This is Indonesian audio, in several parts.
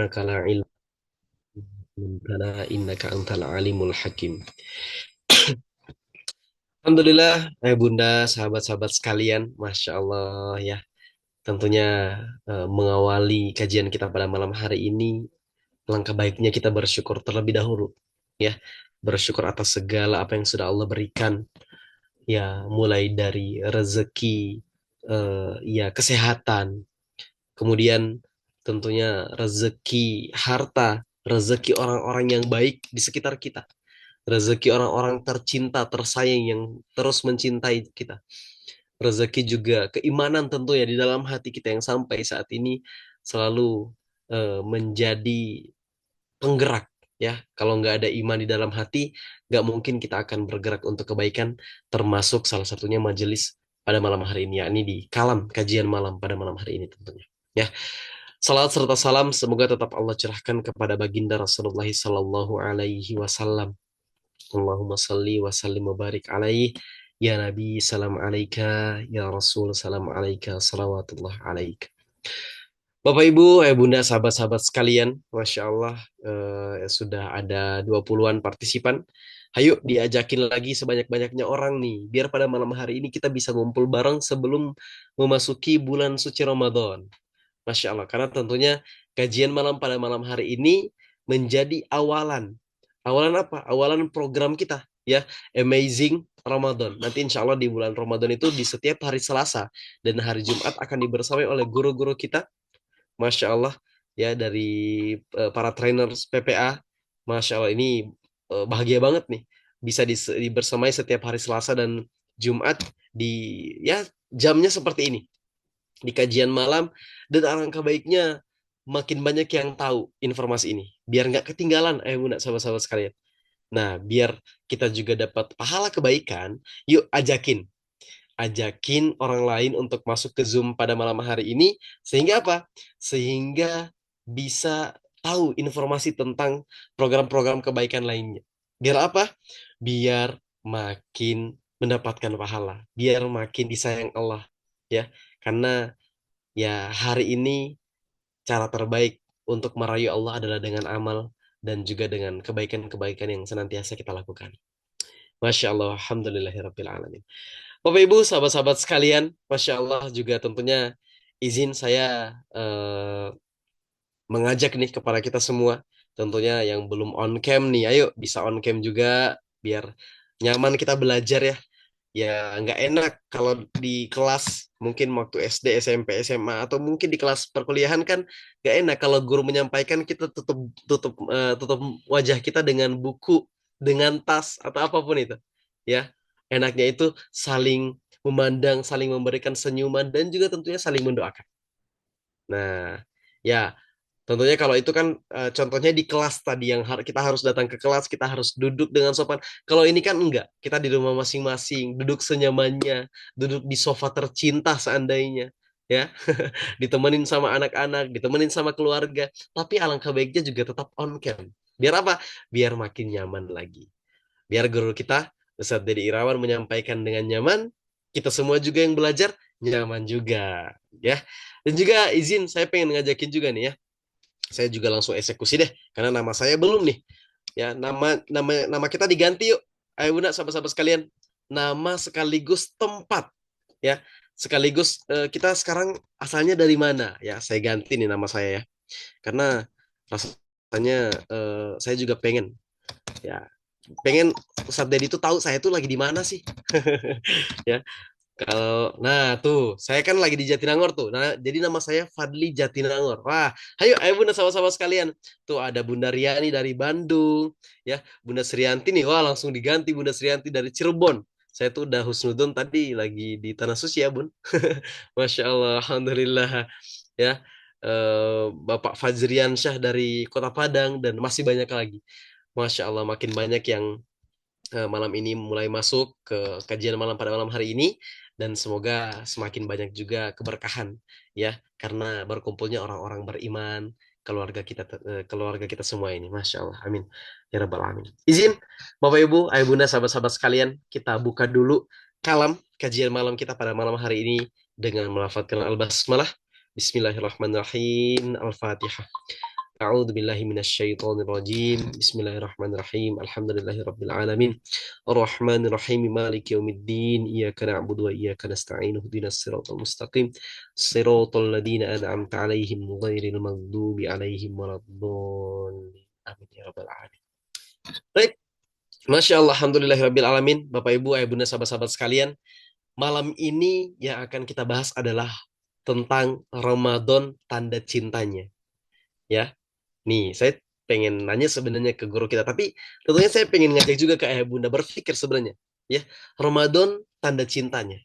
subhanaka la ilma lana innaka antal alimul hakim. Alhamdulillah, Bunda, sahabat-sahabat sekalian, Masya Allah ya. Tentunya mengawali kajian kita pada malam hari ini, langkah baiknya kita bersyukur terlebih dahulu ya. Bersyukur atas segala apa yang sudah Allah berikan, ya, mulai dari rezeki, ya, kesehatan, kemudian tentunya rezeki harta, rezeki orang-orang yang baik di sekitar kita, rezeki orang-orang tercinta, tersayang yang terus mencintai kita, rezeki juga keimanan tentunya di dalam hati kita yang sampai saat ini selalu menjadi penggerak ya. Kalau nggak ada iman di dalam hati, nggak mungkin kita akan bergerak untuk kebaikan, termasuk salah satunya majelis pada malam hari ini, yakni di kalam kajian malam pada malam hari ini tentunya. Ya, salat serta salam semoga tetap Allah curahkan kepada baginda Rasulullah Sallallahu Alaihi Wasallam. Allahumma salli wa sallim wa barik alaihi. Ya Nabi, salam alaika. Ya Rasul, salam alaika. Salawatullah alaika. Bapak Ibu, Bunda, sahabat-sahabat sekalian, Masya Allah, sudah ada 20-an partisipan. Ayo diajakin lagi sebanyak-banyaknya orang nih, biar pada malam hari ini kita bisa ngumpul bareng sebelum memasuki bulan suci Ramadan. Masya Allah, karena tentunya kajian malam pada malam hari ini menjadi awalan. Awalan apa? Awalan program kita, ya, Amazing Ramadan. Nanti insya Allah di bulan Ramadan itu di setiap hari Selasa dan hari Jumat akan dibersamai oleh guru-guru kita, Masya Allah, ya, dari para trainers PPA. Masya Allah, ini bahagia banget nih bisa dibersamai setiap hari Selasa dan Jumat di, ya, jamnya seperti ini di kajian malam. Dan alangkah baiknya makin banyak yang tahu informasi ini biar nggak ketinggalan, bunda, sahabat-sahabat sekalian. Nah, biar kita juga dapat pahala kebaikan, yuk ajakin orang lain untuk masuk ke Zoom pada malam hari ini, sehingga apa? Sehingga bisa tahu informasi tentang program-program kebaikan lainnya. Biar apa? Biar makin mendapatkan pahala, biar makin disayang Allah, ya. Karena, ya, hari ini cara terbaik untuk merayu Allah adalah dengan amal dan juga dengan kebaikan-kebaikan yang senantiasa kita lakukan. Masya Allah, alhamdulillahirabbil alamin. Bapak Ibu, sahabat-sahabat sekalian, Masya Allah, juga tentunya izin saya mengajak nih kepada kita semua, tentunya yang belum on cam nih, ayo bisa on cam juga, biar nyaman kita belajar ya. Ya, nggak enak kalau di kelas mungkin waktu SD, SMP, SMA, atau mungkin di kelas perkuliahan kan nggak enak kalau guru menyampaikan kita tutup tutup tutup wajah kita dengan buku, dengan tas atau apapun itu. Ya, enaknya itu saling memandang, saling memberikan senyuman dan juga tentunya saling mendoakan. Nah, ya, tentunya kalau itu kan contohnya di kelas tadi yang kita harus datang ke kelas, kita harus duduk dengan sopan. Kalau ini kan enggak, kita di rumah masing-masing, duduk senyamannya, duduk di sofa tercinta seandainya, ya, ditemenin sama anak-anak, ditemenin sama keluarga. Tapi alangkah baiknya juga tetap on cam. Biar apa? Biar makin nyaman lagi. Biar guru kita, Ustadz Dedi Irawan, menyampaikan dengan nyaman, kita semua juga yang belajar nyaman juga, ya. Dan juga izin saya pengen ngajakin juga nih ya, saya juga langsung eksekusi deh karena nama saya belum nih, ya, nama nama nama kita diganti yuk, ayo bunda, sahabat-sahabat sekalian, nama sekaligus tempat, ya, sekaligus kita sekarang asalnya dari mana, ya, saya ganti nih nama saya ya, karena rasanya saya juga pengen, ya, pengen Ustadz Dedi itu tahu saya tuh lagi di mana sih. Ya, kalau, nah tuh, saya kan lagi di Jatinangor tuh. Nah, jadi nama saya Fadli Jatinangor. Wah, ayo Bunda, sama-sama sekalian. Tuh ada Bunda Riani dari Bandung, ya. Bunda Srianti nih, wah, langsung diganti Bunda Srianti dari Cirebon. Saya tuh udah husnudon tadi lagi di Tanah Suci ya, Bun. Masya Allah, Alhamdulillah. Ya, Bapak Fajrian Syah dari Kota Padang dan masih banyak lagi. Masya Allah, makin banyak yang malam ini mulai masuk ke kajian malam pada malam hari ini, dan semoga semakin banyak juga keberkahan, ya, karena berkumpulnya orang-orang beriman, keluarga kita semua ini, Masya Allah, amin ya rabbal alamin. Izin Bapak Ibu, Ayah Bunda, sahabat-sahabat sekalian, kita buka dulu kalam kajian malam kita pada malam hari ini dengan melafadzkan al-basmalah. Bismillahirrahmanirrahim. Al-Fatihah. A'udzu billahi minasyaitonir rajim. Bismillahirrahmanirrahim. Alhamdulillahirabbil alamin. Arrahmanir rahim. Maliki yaumiddin. Iyyaka na'budu wa iyyaka nasta'in. Ihdinas siratal mustaqim. Siratal ladzina an'amta 'alaihim ghairil maghdubi 'alaihim waladdallin. Amin ya rabbal alamin. Baik, Masya Allah, Alhamdulillahirabbil alamin. Bapak Ibu, Ayah Bunda, sahabat-sahabat sekalian, malam ini yang akan kita bahas adalah tentang Ramadan tanda cintanya. Ya, nih, saya pengen nanya sebenarnya ke guru kita, tapi tentunya saya pengen ngajak juga ke ayah bunda berpikir sebenarnya, ya, Ramadan tanda cintanya,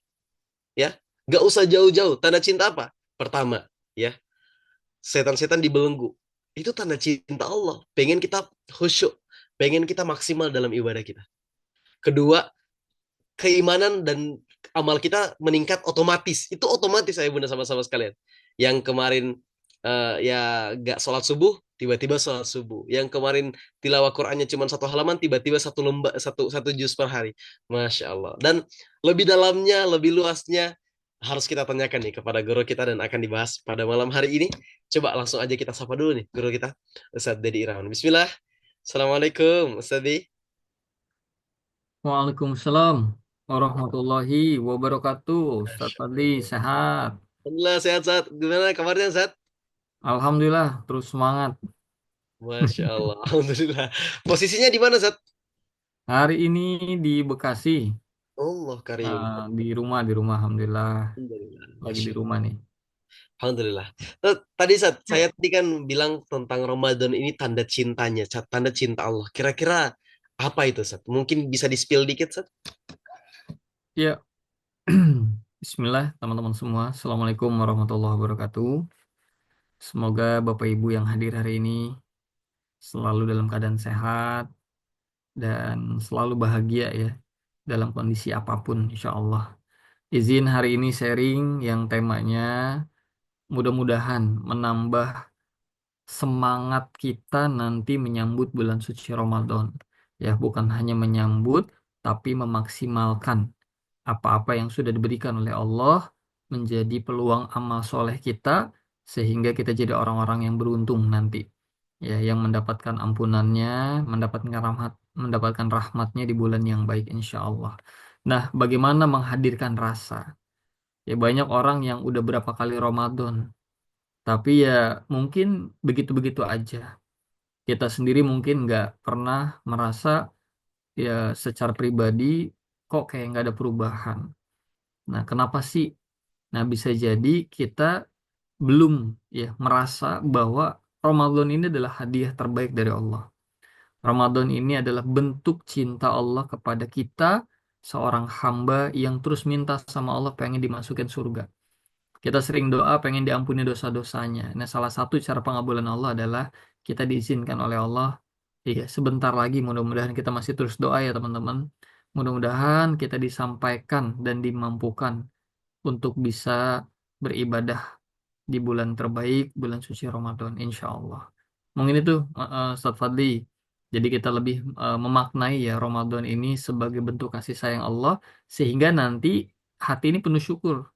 ya, nggak usah jauh-jauh. Tanda cinta apa? Pertama, ya, setan-setan dibelenggu. Itu tanda cinta Allah. Pengen kita khusyuk, pengen kita maksimal dalam ibadah kita. Kedua, keimanan dan amal kita meningkat otomatis. Itu otomatis saya bunda sama-sama sekalian. Yang kemarin ya gak sholat subuh, tiba-tiba sholat subuh. Yang kemarin tilawah Qur'annya cuma satu halaman, tiba-tiba satu lembar, satu juz per hari. Masya Allah. Dan lebih dalamnya, lebih luasnya harus kita tanyakan nih kepada guru kita dan akan dibahas pada malam hari ini. Coba langsung aja kita sapa dulu nih guru kita, Ustadz Dedi Irawan. Bismillah. Assalamualaikum, Ustadz Dedi. Waalaikumsalam warahmatullahi wabarakatuh. Ustaz Masya Fadli Allah. sehat. Alhamdulillah sehat-sehat. Gimana kabarnya, Zat? Alhamdulillah terus semangat. Masya Allah. Alhamdulillah. Posisinya di mana, Zat? Hari ini di Bekasi, Allah Karim. di rumah Alhamdulillah Alhamdulillah. lagi di Masya Allah. rumah nih. Alhamdulillah. Tadi, Zat, saya tadi kan bilang tentang Ramadan ini tanda cintanya, tanda cinta Allah. Kira-kira apa itu, Zat? Mungkin bisa di-spill dikit, Zat? Ya, Bismillah teman-teman semua. Assalamualaikum warahmatullahi wabarakatuh. Semoga Bapak Ibu yang hadir hari ini selalu dalam keadaan sehat dan selalu bahagia ya dalam kondisi apapun insya Allah. Izin hari ini sharing yang temanya mudah-mudahan menambah semangat kita nanti menyambut bulan suci Ramadan. Ya, bukan hanya menyambut, tapi memaksimalkan apa-apa yang sudah diberikan oleh Allah menjadi peluang amal soleh kita, sehingga kita jadi orang-orang yang beruntung nanti. Ya, yang mendapatkan ampunannya, mendapatkan rahmatnya di bulan yang baik, insya Allah. Nah, bagaimana menghadirkan rasa? Ya, banyak orang yang udah berapa kali Ramadan, tapi ya mungkin begitu-begitu aja. Kita sendiri mungkin nggak pernah merasa ya secara pribadi kok kayak nggak ada perubahan. Nah, kenapa sih? Nah, bisa jadi kita belum ya merasa bahwa Ramadan ini adalah hadiah terbaik dari Allah. Ramadan ini adalah bentuk cinta Allah kepada kita, seorang hamba yang terus minta sama Allah pengen dimasukin surga. Kita sering doa pengen diampuni dosa-dosanya. Nah, salah satu cara pengabulan Allah adalah kita diizinkan oleh Allah. Iya, sebentar lagi mudah-mudahan kita masih terus doa ya teman-teman. Mudah-mudahan kita disampaikan dan dimampukan untuk bisa beribadah di bulan terbaik, bulan suci Ramadan, insya Allah. Mungkin itu Ustaz Fadli. Jadi kita lebih memaknai ya Ramadan ini sebagai bentuk kasih sayang Allah, sehingga nanti hati ini penuh syukur.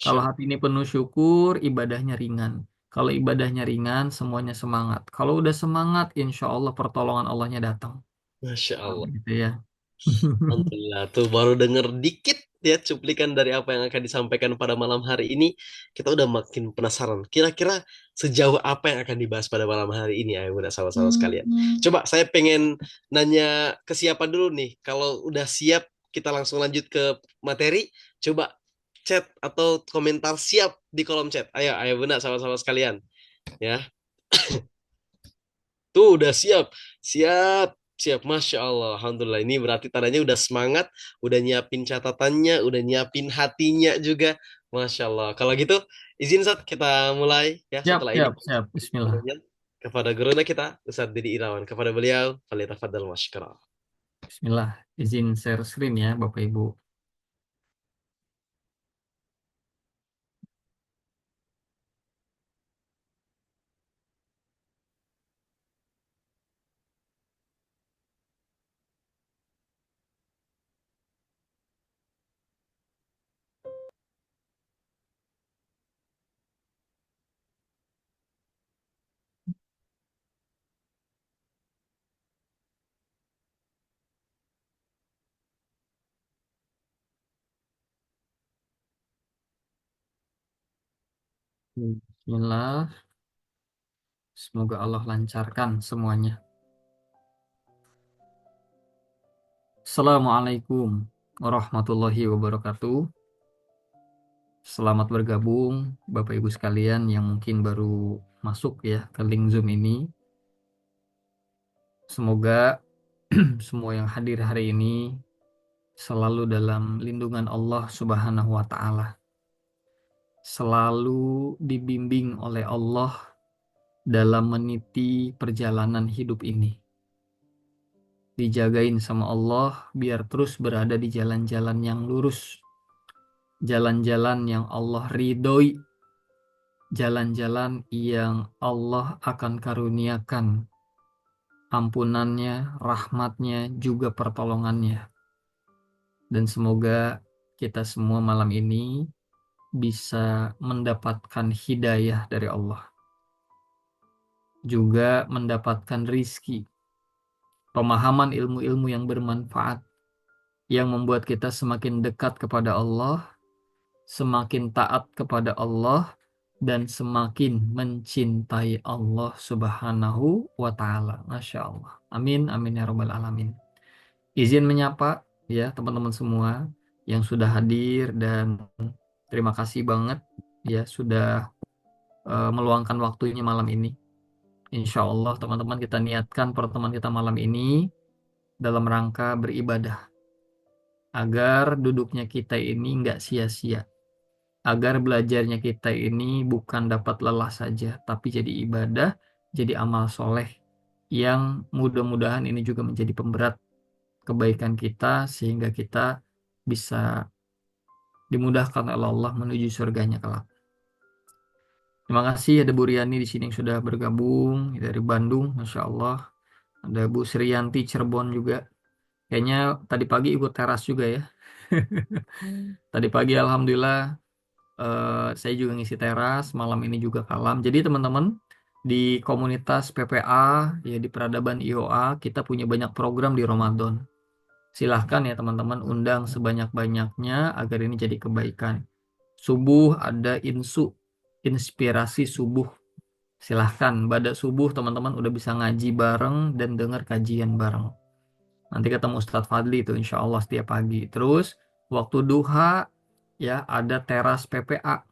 Kalau Masya hati ini penuh syukur, ibadahnya ringan. Kalau ibadahnya ringan, semuanya semangat. Kalau udah semangat, insya Allah pertolongan Allahnya datang. Masya Allah. Gitu ya. Alhamdulillah, tuh baru denger dikit ya cuplikan dari apa yang akan disampaikan pada malam hari ini. Kita udah makin penasaran. Kira-kira sejauh apa yang akan dibahas pada malam hari ini, ya, udah sama-sama sekalian. Coba saya pengen nanya ke siapa dulu nih. Kalau udah siap, kita langsung lanjut ke materi. Coba chat atau komentar siap di kolom chat. Ayo, ayo bunda sama-sama sekalian. Ya, tuh udah siap, siap, siap. Masya Allah, Alhamdulillah. Ini berarti tandanya udah semangat, udah nyiapin catatannya, udah nyiapin hatinya juga. Masya Allah. Kalau gitu, izin saat kita mulai ya. Siap, Setelah ini siap, siap. Bismillah. kepada guruna kita, Ustadz Didi Irawan. Kepada beliau, Fadal Masykurah. Bismillah. Izin share screen ya, Bapak Ibu. Bismillah. Semoga Allah lancarkan semuanya. Assalamualaikum warahmatullahi wabarakatuh. Selamat bergabung Bapak Ibu sekalian yang mungkin baru masuk ya ke link Zoom ini. Semoga semua yang hadir hari ini selalu dalam lindungan Allah Subhanahu wa taala. Selalu dibimbing oleh Allah dalam meniti perjalanan hidup ini. Dijagain sama Allah biar terus berada di jalan-jalan yang lurus. Jalan-jalan yang Allah ridhoi. Jalan-jalan yang Allah akan karuniakan ampunannya, rahmatnya, juga pertolongannya. Dan semoga kita semua malam ini bisa mendapatkan hidayah dari Allah. Juga mendapatkan rizki, pemahaman ilmu-ilmu yang bermanfaat, yang membuat kita semakin dekat kepada Allah, semakin taat kepada Allah, dan semakin mencintai Allah Subhanahu wa Ta'ala. Masya Allah. Amin, amin ya Rabbal 'Alamin. Izin menyapa ya teman-teman semua yang sudah hadir, dan terima kasih banget ya sudah meluangkan waktunya malam ini. Insya Allah teman-teman kita niatkan pertemuan kita malam ini dalam rangka beribadah, agar duduknya kita ini nggak sia-sia, agar belajarnya kita ini bukan dapat lelah saja, tapi jadi ibadah, jadi amal soleh yang mudah-mudahan ini juga menjadi pemberat kebaikan kita, sehingga kita bisa dimudahkan oleh Allah menuju surganya kelak. Terima kasih ada Bu Riani di sini yang sudah bergabung dari Bandung, Masya Allah. Ada Bu Sriyanti Cirebon juga. Kayaknya tadi pagi ikut teras juga ya. Tadi pagi Alhamdulillah saya juga ngisi teras, malam ini juga kalam. Jadi teman-teman di komunitas PPA ya di Peradaban IOA kita punya banyak program di Ramadan. Silahkan ya teman-teman undang sebanyak-banyaknya agar ini jadi kebaikan. Subuh ada inspirasi subuh. Silahkan pada subuh teman-teman udah bisa ngaji bareng dan dengar kajian bareng. Nanti ketemu Ustadz Fadli itu insya Allah setiap pagi. Terus waktu duha ya ada teras PPA,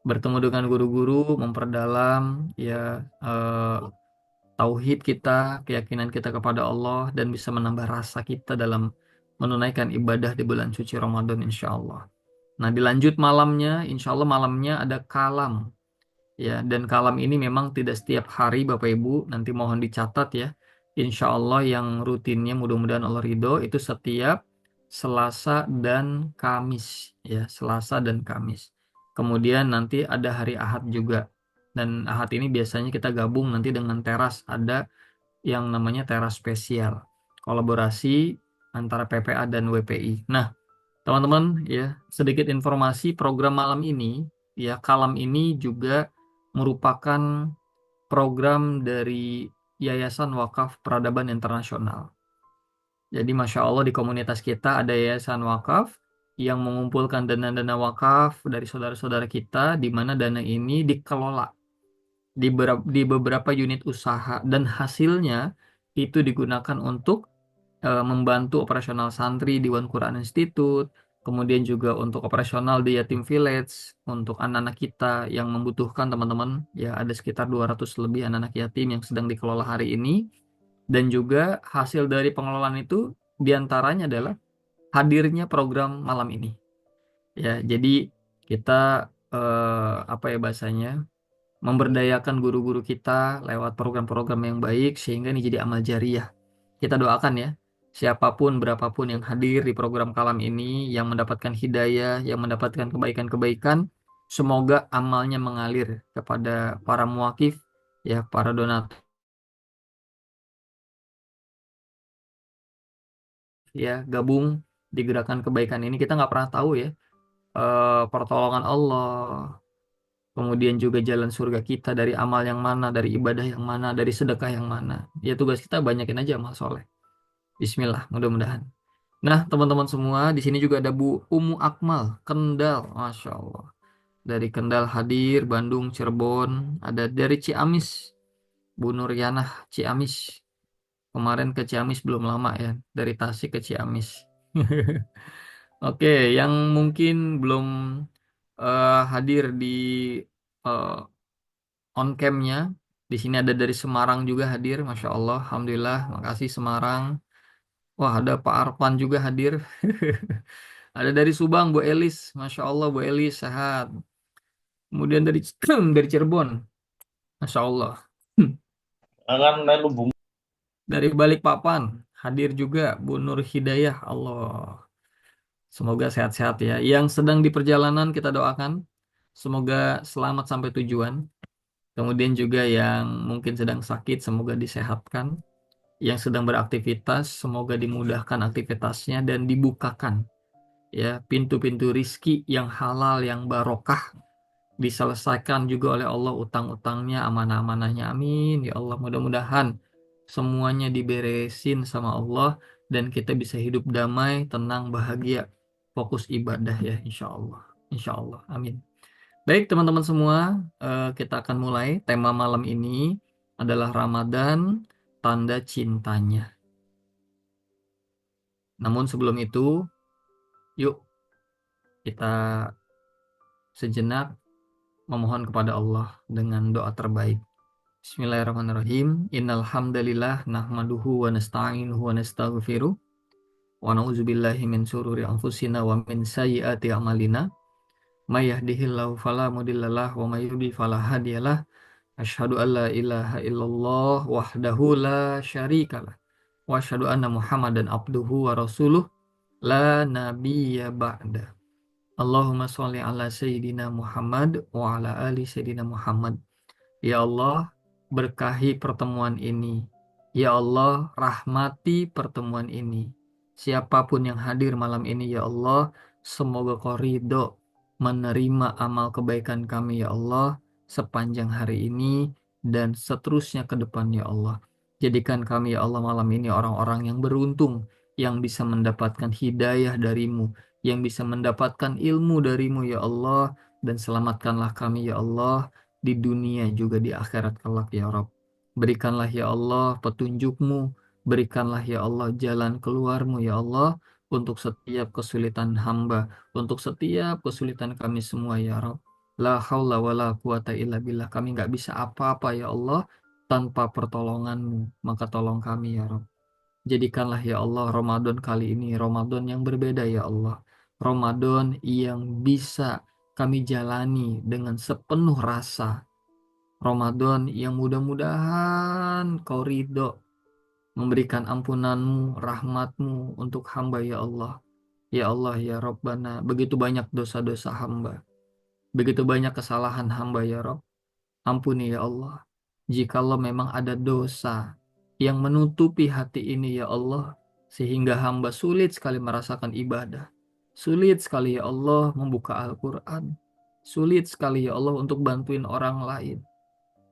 bertemu dengan guru-guru, memperdalam ya eh, tauhid kita, keyakinan kita kepada Allah, dan bisa menambah rasa kita dalam menunaikan ibadah di bulan suci Ramadan insya Allah. Nah dilanjut malamnya, insya Allah malamnya ada kalam ya, dan kalam ini memang tidak setiap hari Bapak Ibu, nanti mohon dicatat ya. Insya Allah yang rutinnya mudah-mudahan Allah ridho itu setiap Selasa dan Kamis ya, Selasa dan Kamis. Kemudian nanti ada hari Ahad juga. Dan Ahad ini biasanya kita gabung nanti dengan teras, ada yang namanya teras spesial, kolaborasi antara PPA dan WPI. Nah, teman-teman ya, sedikit informasi program malam ini ya, kalam ini juga merupakan program dari Yayasan Wakaf Peradaban Internasional. Jadi Masya Allah di komunitas kita ada Yayasan Wakaf yang mengumpulkan dana-dana wakaf dari saudara-saudara kita, di mana dana ini dikelola di beberapa unit usaha, dan hasilnya itu digunakan untuk membantu operasional santri di One Quran Institute, kemudian juga untuk operasional di Yatim Village, untuk anak-anak kita yang membutuhkan teman-teman, ya ada sekitar 200 lebih anak-anak yatim yang sedang dikelola hari ini, dan juga hasil dari pengelolaan itu diantaranya adalah hadirnya program malam ini. Ya, jadi kita apa ya bahasanya, memberdayakan guru-guru kita lewat program-program yang baik sehingga ini jadi amal jariah. Kita doakan ya, siapapun berapapun yang hadir di program kalam ini yang mendapatkan hidayah, yang mendapatkan kebaikan-kebaikan, semoga amalnya mengalir kepada para muakif ya, para donatur ya, gabung di gerakan kebaikan ini. Kita nggak pernah tahu ya pertolongan Allah, kemudian juga jalan surga kita dari amal yang mana, dari ibadah yang mana, dari sedekah yang mana. Ya tugas kita banyakin aja amal soleh. Bismillah, mudah-mudahan. Nah, teman-teman semua, di sini juga ada Bu Umu Akmal, Kendal, Masya Allah. dari Kendal hadir, Bandung, Cirebon, ada dari Ciamis, Bu Nuryanah Ciamis. Kemarin ke Ciamis belum lama ya, dari Tasik ke Ciamis. Oke, yang mungkin belum hadir di eh, on cam-nya, di sini ada dari Semarang juga hadir, Masya Allah, Alhamdulillah, makasih Semarang. Wah, ada Pak Arfan juga hadir. Ada dari Subang, Bu Elis, Masya Allah, Bu Elis sehat. Kemudian dari dari Cirebon, Masya Allah. Akan melu bung. Dari Balikpapan hadir juga Bu Nur Hidayah, Allah. Semoga sehat-sehat ya. Yang sedang di perjalanan kita doakan semoga selamat sampai tujuan. Kemudian juga yang mungkin sedang sakit semoga disehatkan. Yang sedang beraktivitas semoga dimudahkan aktivitasnya dan dibukakan ya pintu-pintu rizki yang halal yang barokah, diselesaikan juga oleh Allah utang-utangnya, amanah-amanahnya. Amin ya Allah, mudah-mudahan semuanya diberesin sama Allah dan kita bisa hidup damai, tenang, bahagia, fokus ibadah ya, insya Allah, insya Allah, amin. Baik teman-teman semua, kita akan mulai. Tema malam ini adalah Ramadan, tanda cintanya. Namun sebelum itu, yuk kita sejenak memohon kepada Allah dengan doa terbaik. Bismillahirrahmanirrahim. Innal hamdalillah nahmaduhu wa nasta'inuhu wa nastaghfiruh wa na'udzubillahi min syururi anfusina wa min sayyiati a'malina. May yahdihillahu fala mudhillalah wa may yudhlil fala hadiyalah. Asyhadu an la ilaha illallah wahdahu la syarikalah wa asyhadu anna Muhammadan abduhu wa rasuluh la nabiyya ba'da. Allahumma sholli ala sayyidina Muhammad wa ala ali sayyidina Muhammad. Ya Allah, berkahi pertemuan ini. Ya Allah, rahmati pertemuan ini. Siapapun yang hadir malam ini, ya Allah, semoga Kau ridho menerima amal kebaikan kami, ya Allah, sepanjang hari ini dan seterusnya ke depan, ya Allah. Jadikan kami, ya Allah, malam ini orang-orang yang beruntung, yang bisa mendapatkan hidayah darimu, yang bisa mendapatkan ilmu darimu, ya Allah, dan selamatkanlah kami, ya Allah, di dunia juga di akhirat kelak ya Rabb. Berikanlah ya Allah petunjukmu, berikanlah ya Allah jalan keluarmu ya Allah untuk setiap kesulitan hamba, untuk setiap kesulitan kami semua ya Rabb. La haula wa la quwata illa billah. Kami nggak bisa apa-apa ya Allah tanpa pertolonganmu. Maka tolong kami ya Rabb. Jadikanlah ya Allah Ramadan kali ini Ramadan yang berbeda ya Allah. Ramadan yang bisa kami jalani dengan sepenuh rasa. Ramadan yang mudah-mudahan Kau ridho memberikan ampunanmu, rahmatmu untuk hamba ya Allah. Ya Allah ya Rabbana, begitu banyak dosa-dosa hamba. Begitu banyak kesalahan hamba ya Rabb. Ampuni ya Allah. Jikalau memang ada dosa yang menutupi hati ini ya Allah, sehingga hamba sulit sekali merasakan ibadah. Sulit sekali ya Allah membuka Al-Quran. Sulit sekali ya Allah untuk bantuin orang lain.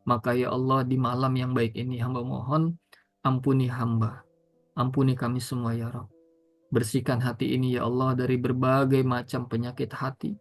Maka ya Allah di malam yang baik ini hamba mohon ampuni hamba. Ampuni kami semua ya Rabb. Bersihkan hati ini ya Allah dari berbagai macam penyakit hati.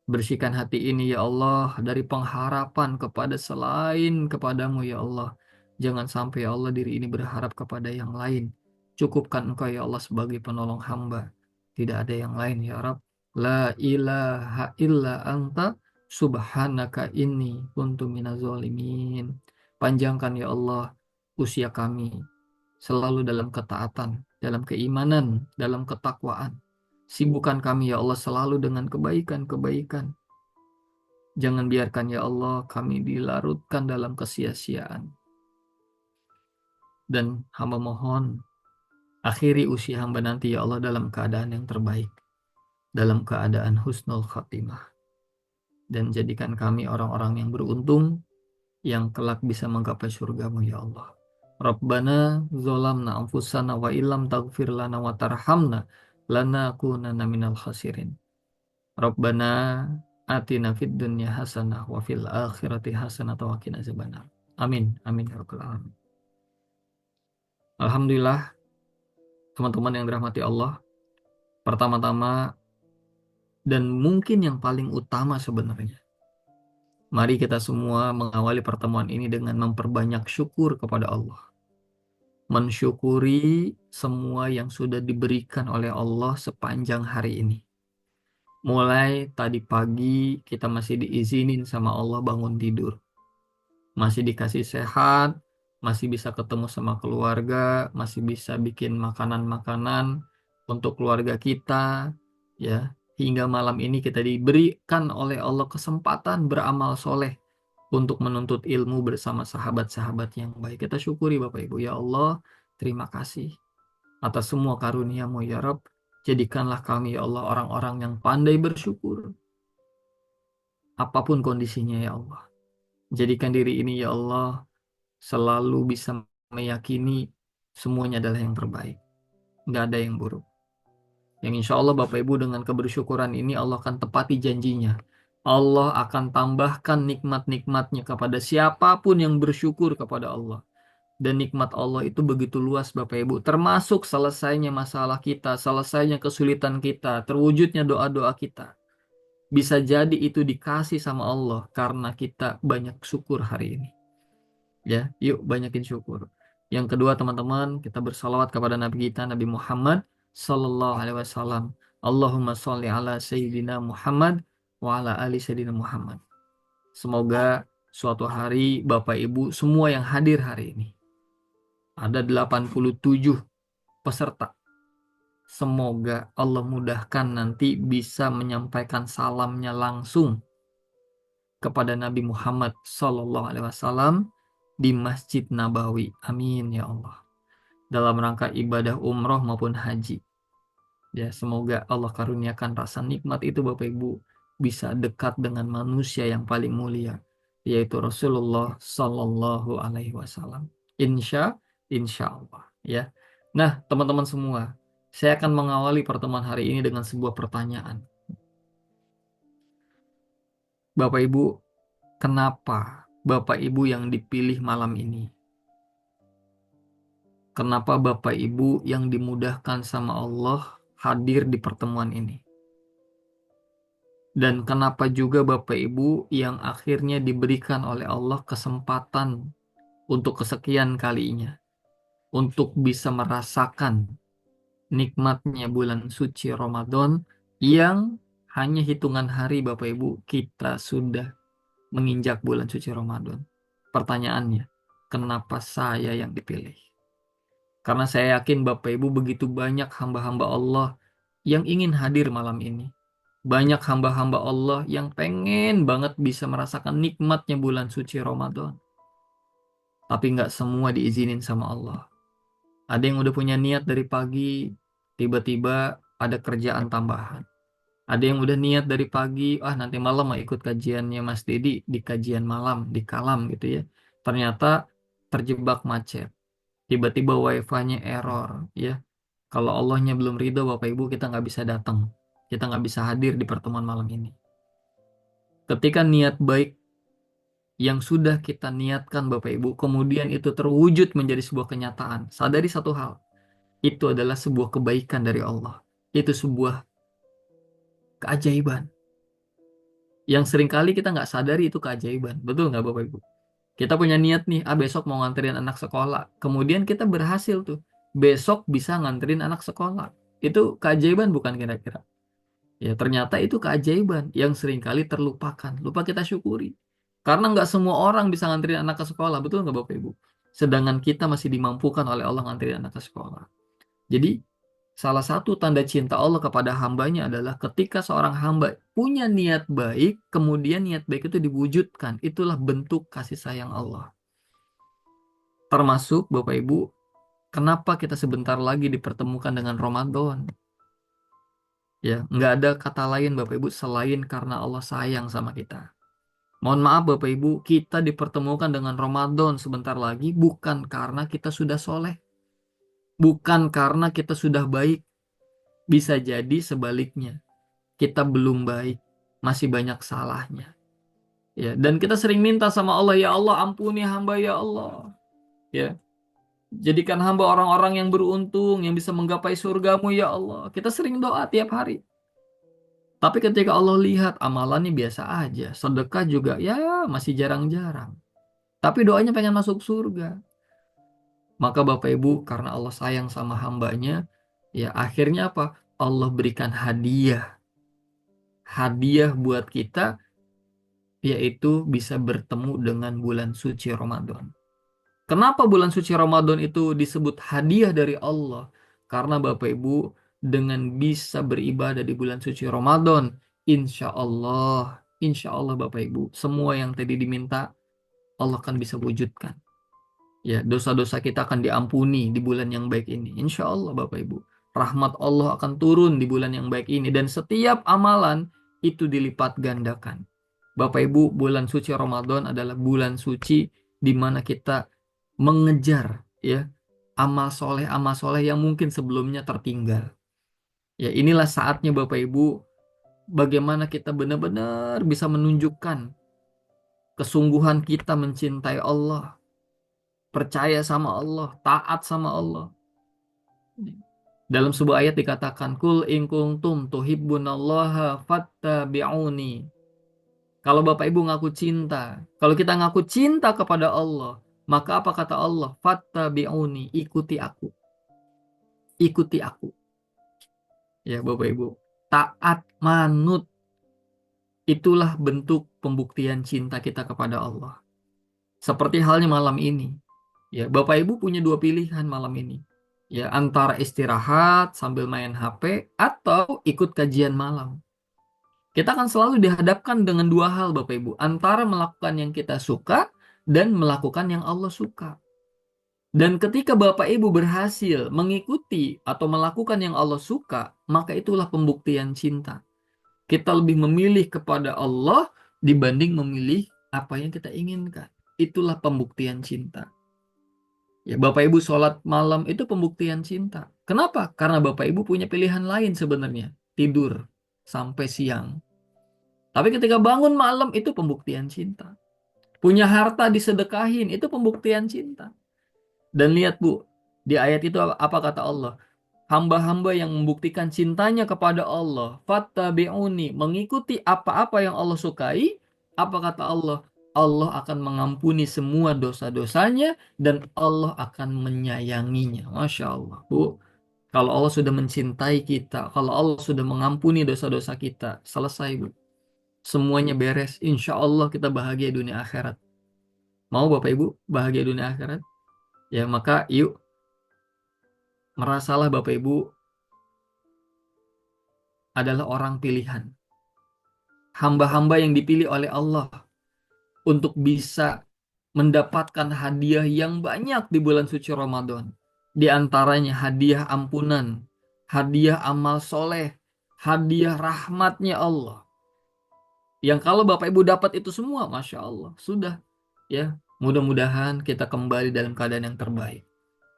Bersihkan hati ini ya Allah dari pengharapan kepada selain kepadamu ya Allah. Jangan sampai ya Allah diri ini berharap kepada yang lain. Cukupkan Engkau ya Allah sebagai penolong hamba. Tidak ada yang lain ya Rabb. La ilaha illa anta subhanaka inni kuntu minaz zalimin. Panjangkan ya Allah usia kami selalu dalam ketaatan, dalam keimanan, dalam ketakwaan. Sibukkan kami ya Allah selalu dengan kebaikan-kebaikan. Jangan biarkan ya Allah kami dilarutkan dalam kesia-siaan. Dan hamba mohon akhiri usia hamba nanti ya Allah dalam keadaan yang terbaik. Dalam keadaan husnul khatimah. Dan jadikan kami orang-orang yang beruntung yang kelak bisa menggapai surgamu ya Allah. Rabbana zolamna anfusana wa illam taghfir lana wa tarhamna lanakunanna minal khasirin. Rabbana atina fid dunya hasanah wa fil akhirati hasanah wa qina azabannar. Amin. Amin ya rabbal alamin. Alhamdulillah teman-teman yang dirahmati Allah. Pertama-tama Dan mungkin yang paling utama sebenarnya, mari kita semua mengawali pertemuan ini dengan memperbanyak syukur kepada Allah. Mensyukuri semua yang sudah diberikan oleh Allah sepanjang hari ini. Mulai tadi pagi kita masih diizinin sama Allah bangun tidur. Masih dikasih sehat, masih bisa ketemu sama keluarga, masih bisa bikin makanan-makanan untuk keluarga kita, ya. Hingga malam ini kita diberikan oleh Allah kesempatan beramal soleh untuk menuntut ilmu bersama sahabat-sahabat yang baik. Kita syukuri Bapak Ibu. Ya Allah, terima kasih atas semua karunia-Mu ya Rabb. Jadikanlah kami ya Allah orang-orang yang pandai bersyukur apapun kondisinya ya Allah. Jadikan diri ini ya Allah selalu bisa meyakini semuanya adalah yang terbaik. Nggak ada yang buruk. Yang insya Allah Bapak Ibu dengan kebersyukuran ini Allah akan tepati janjinya. Allah akan tambahkan nikmat-nikmatnya kepada siapapun yang bersyukur kepada Allah. Dan nikmat Allah itu begitu luas Bapak Ibu. Termasuk selesainya masalah kita, selesainya kesulitan kita, terwujudnya doa-doa kita. Bisa jadi itu dikasih sama Allah karena kita banyak syukur hari ini. Ya, yuk banyakin syukur. Yang kedua teman-teman, kita bersalawat kepada Nabi kita Nabi Muhammad Sallallahu Alaihi Wasallam. Allahumma sholli ala Sayyidina Muhammad wa ala ali Sayyidina Muhammad. Semoga suatu hari Bapak Ibu semua yang hadir hari ini, ada 87 peserta. Semoga Allah mudahkan nanti bisa menyampaikan salamnya langsung kepada Nabi Muhammad Sallallahu Alaihi Wasallam di Masjid Nabawi. Amin ya Allah. Dalam rangka ibadah umroh maupun haji. Ya, semoga Allah karuniakan rasa nikmat itu Bapak Ibu bisa dekat dengan manusia yang paling mulia, yaitu Rasulullah Sallallahu Alaihi Wasallam. Insya Allah. Ya. Nah, teman-teman semua, saya akan mengawali pertemuan hari ini dengan sebuah pertanyaan. Bapak Ibu, kenapa Bapak Ibu yang dipilih malam ini? Kenapa Bapak Ibu yang dimudahkan sama Allah hadir di pertemuan ini? Dan kenapa juga Bapak Ibu yang akhirnya diberikan oleh Allah kesempatan untuk kesekian kalinya untuk bisa merasakan nikmatnya bulan suci Ramadan yang hanya hitungan hari Bapak Ibu kita sudah menginjak bulan suci Ramadan. Pertanyaannya, kenapa saya yang dipilih? Karena saya yakin Bapak Ibu begitu banyak hamba-hamba Allah yang ingin hadir malam ini. Banyak hamba-hamba Allah yang pengen banget bisa merasakan nikmatnya bulan suci Ramadan. Tapi nggak semua diizinin sama Allah. Ada yang udah punya niat dari pagi, tiba-tiba ada kerjaan tambahan. Ada yang udah niat dari pagi, nanti malam mau ikut kajiannya Mas Dedi di kajian malam, di Kalam gitu ya. Ternyata terjebak macet. Tiba-tiba wifi-nya error ya. Kalau Allahnya belum ridho Bapak Ibu kita nggak bisa datang. Kita nggak bisa hadir di pertemuan malam ini. Ketika niat baik yang sudah kita niatkan Bapak Ibu, kemudian itu terwujud menjadi sebuah kenyataan. Sadari satu hal, itu adalah sebuah kebaikan dari Allah. Itu sebuah keajaiban. Yang seringkali kita nggak sadari itu keajaiban. Betul nggak Bapak Ibu? Kita punya niat nih, besok mau nganterin anak sekolah. Kemudian kita berhasil tuh. Besok bisa nganterin anak sekolah. Itu keajaiban bukan kira-kira? Ya ternyata itu keajaiban yang seringkali terlupakan. Lupa kita syukuri. Karena nggak semua orang bisa nganterin anak ke sekolah. Betul nggak Bapak Ibu? Sedangkan kita masih dimampukan oleh Allah nganterin anak ke sekolah. Jadi salah satu tanda cinta Allah kepada hambanya adalah ketika seorang hamba punya niat baik, kemudian niat baik itu diwujudkan. Itulah bentuk kasih sayang Allah. Termasuk Bapak Ibu, kenapa kita sebentar lagi dipertemukan dengan Ramadan? Ya, nggak ada kata lain Bapak Ibu selain karena Allah sayang sama kita. Mohon maaf Bapak Ibu, kita dipertemukan dengan Ramadan sebentar lagi bukan karena kita sudah soleh. Bukan karena kita sudah baik. Bisa jadi sebaliknya. Kita belum baik. Masih banyak salahnya. Ya, dan kita sering minta sama Allah, ya Allah ampuni hamba ya Allah. Ya, jadikan hamba orang-orang yang beruntung, yang bisa menggapai surgamu ya Allah. Kita sering doa tiap hari. Tapi ketika Allah lihat amalannya biasa aja, sedekah juga ya masih jarang-jarang. Tapi doanya pengen masuk surga. Maka Bapak Ibu, karena Allah sayang sama hambanya, ya akhirnya apa? Allah berikan hadiah. Hadiah buat kita, yaitu bisa bertemu dengan bulan suci Ramadan. Kenapa bulan suci Ramadan itu disebut hadiah dari Allah? Karena Bapak Ibu, dengan bisa beribadah di bulan suci Ramadan, insya Allah Bapak Ibu, semua yang tadi diminta, Allah akan bisa wujudkan. Ya, dosa-dosa kita akan diampuni di bulan yang baik ini. Insya Allah Bapak Ibu. Rahmat Allah akan turun di bulan yang baik ini. Dan setiap amalan itu dilipat gandakan. Bapak Ibu, bulan suci Ramadan adalah bulan suci di mana kita mengejar ya amal soleh yang mungkin sebelumnya tertinggal. Ya, inilah saatnya Bapak Ibu bagaimana kita benar-benar bisa menunjukkan kesungguhan kita mencintai Allah, percaya sama Allah, taat sama Allah. Dalam sebuah ayat dikatakan, Kul in kuntum tuhibbunallaha fattabi'uni. Kalau Bapak Ibu ngaku cinta, kalau kita ngaku cinta kepada Allah, maka apa kata Allah? Fattabi'uni, ikuti aku. Ikuti aku. Ya Bapak Ibu, taat manut itulah bentuk pembuktian cinta kita kepada Allah. Seperti halnya malam ini. Ya, Bapak Ibu punya dua pilihan malam ini. Ya, antara istirahat sambil main HP atau ikut kajian malam. Kita akan selalu dihadapkan dengan dua hal Bapak Ibu, antara melakukan yang kita suka dan melakukan yang Allah suka. Dan ketika Bapak Ibu berhasil mengikuti atau melakukan yang Allah suka, maka itulah pembuktian cinta. Kita lebih memilih kepada Allah dibanding memilih apa yang kita inginkan. Itulah pembuktian cinta. Ya, Bapak Ibu sholat malam itu pembuktian cinta. Kenapa? Karena Bapak Ibu punya pilihan lain sebenarnya. Tidur sampai siang. Tapi ketika bangun malam itu pembuktian cinta. Punya harta disedekahin itu pembuktian cinta. Dan lihat Bu, di ayat itu apa kata Allah? Hamba-hamba yang membuktikan cintanya kepada Allah, fattabi'uni, mengikuti apa-apa yang Allah sukai, apa kata Allah? Allah akan mengampuni semua dosa-dosanya dan Allah akan menyayanginya. Masya Allah, Bu. Kalau Allah sudah mencintai kita, kalau Allah sudah mengampuni dosa-dosa kita, selesai, Bu. Semuanya beres. Insya Allah kita bahagia dunia akhirat. Mau Bapak Ibu bahagia dunia akhirat? Ya, maka yuk, merasalah Bapak Ibu adalah orang pilihan. Hamba-hamba yang dipilih oleh Allah untuk bisa mendapatkan hadiah yang banyak di bulan suci Ramadan. Di antaranya hadiah ampunan, hadiah amal soleh, hadiah rahmatnya Allah. Yang kalau Bapak Ibu dapat itu semua, Masya Allah, sudah. Ya, mudah-mudahan kita kembali dalam keadaan yang terbaik.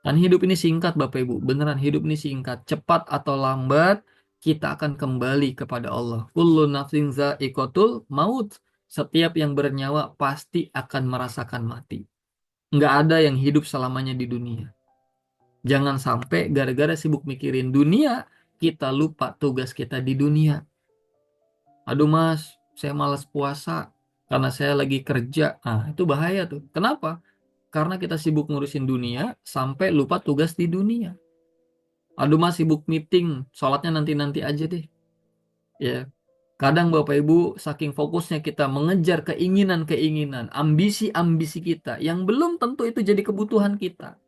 Kan hidup ini singkat Bapak Ibu, beneran hidup ini singkat. Cepat atau lambat, kita akan kembali kepada Allah. Kullu nafsin za'iqatul maut. Setiap yang bernyawa pasti akan merasakan mati. Nggak ada yang hidup selamanya di dunia. Jangan sampai gara-gara sibuk mikirin dunia, kita lupa tugas kita di dunia. Aduh mas, saya malas puasa karena saya lagi kerja. Ah, itu bahaya tuh. Kenapa? Karena kita sibuk ngurusin dunia sampai lupa tugas di dunia. Aduh mas sibuk meeting, sholatnya nanti-nanti aja deh. Ya, kadang Bapak Ibu saking fokusnya kita mengejar keinginan-keinginan, ambisi-ambisi kita yang belum tentu itu jadi kebutuhan kita.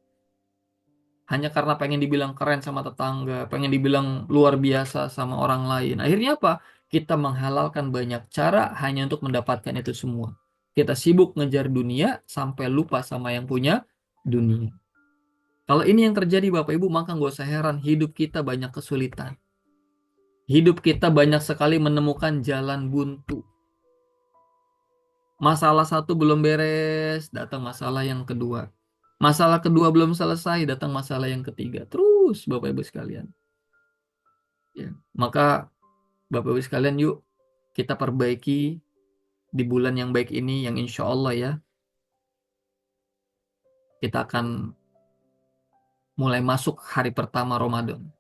Hanya karena pengen dibilang keren sama tetangga, pengen dibilang luar biasa sama orang lain. Akhirnya apa? Kita menghalalkan banyak cara hanya untuk mendapatkan itu semua. Kita sibuk ngejar dunia sampai lupa sama yang punya dunia. Kalau ini yang terjadi Bapak Ibu, maka nggak usah heran hidup kita banyak kesulitan. Hidup kita banyak sekali menemukan jalan buntu. Masalah satu belum beres, datang masalah yang kedua. Masalah kedua belum selesai, datang masalah yang ketiga. Terus Bapak Ibu sekalian. Ya, maka Bapak Ibu sekalian yuk kita perbaiki di bulan yang baik ini yang insya Allah ya kita akan mulai masuk hari pertama Ramadan.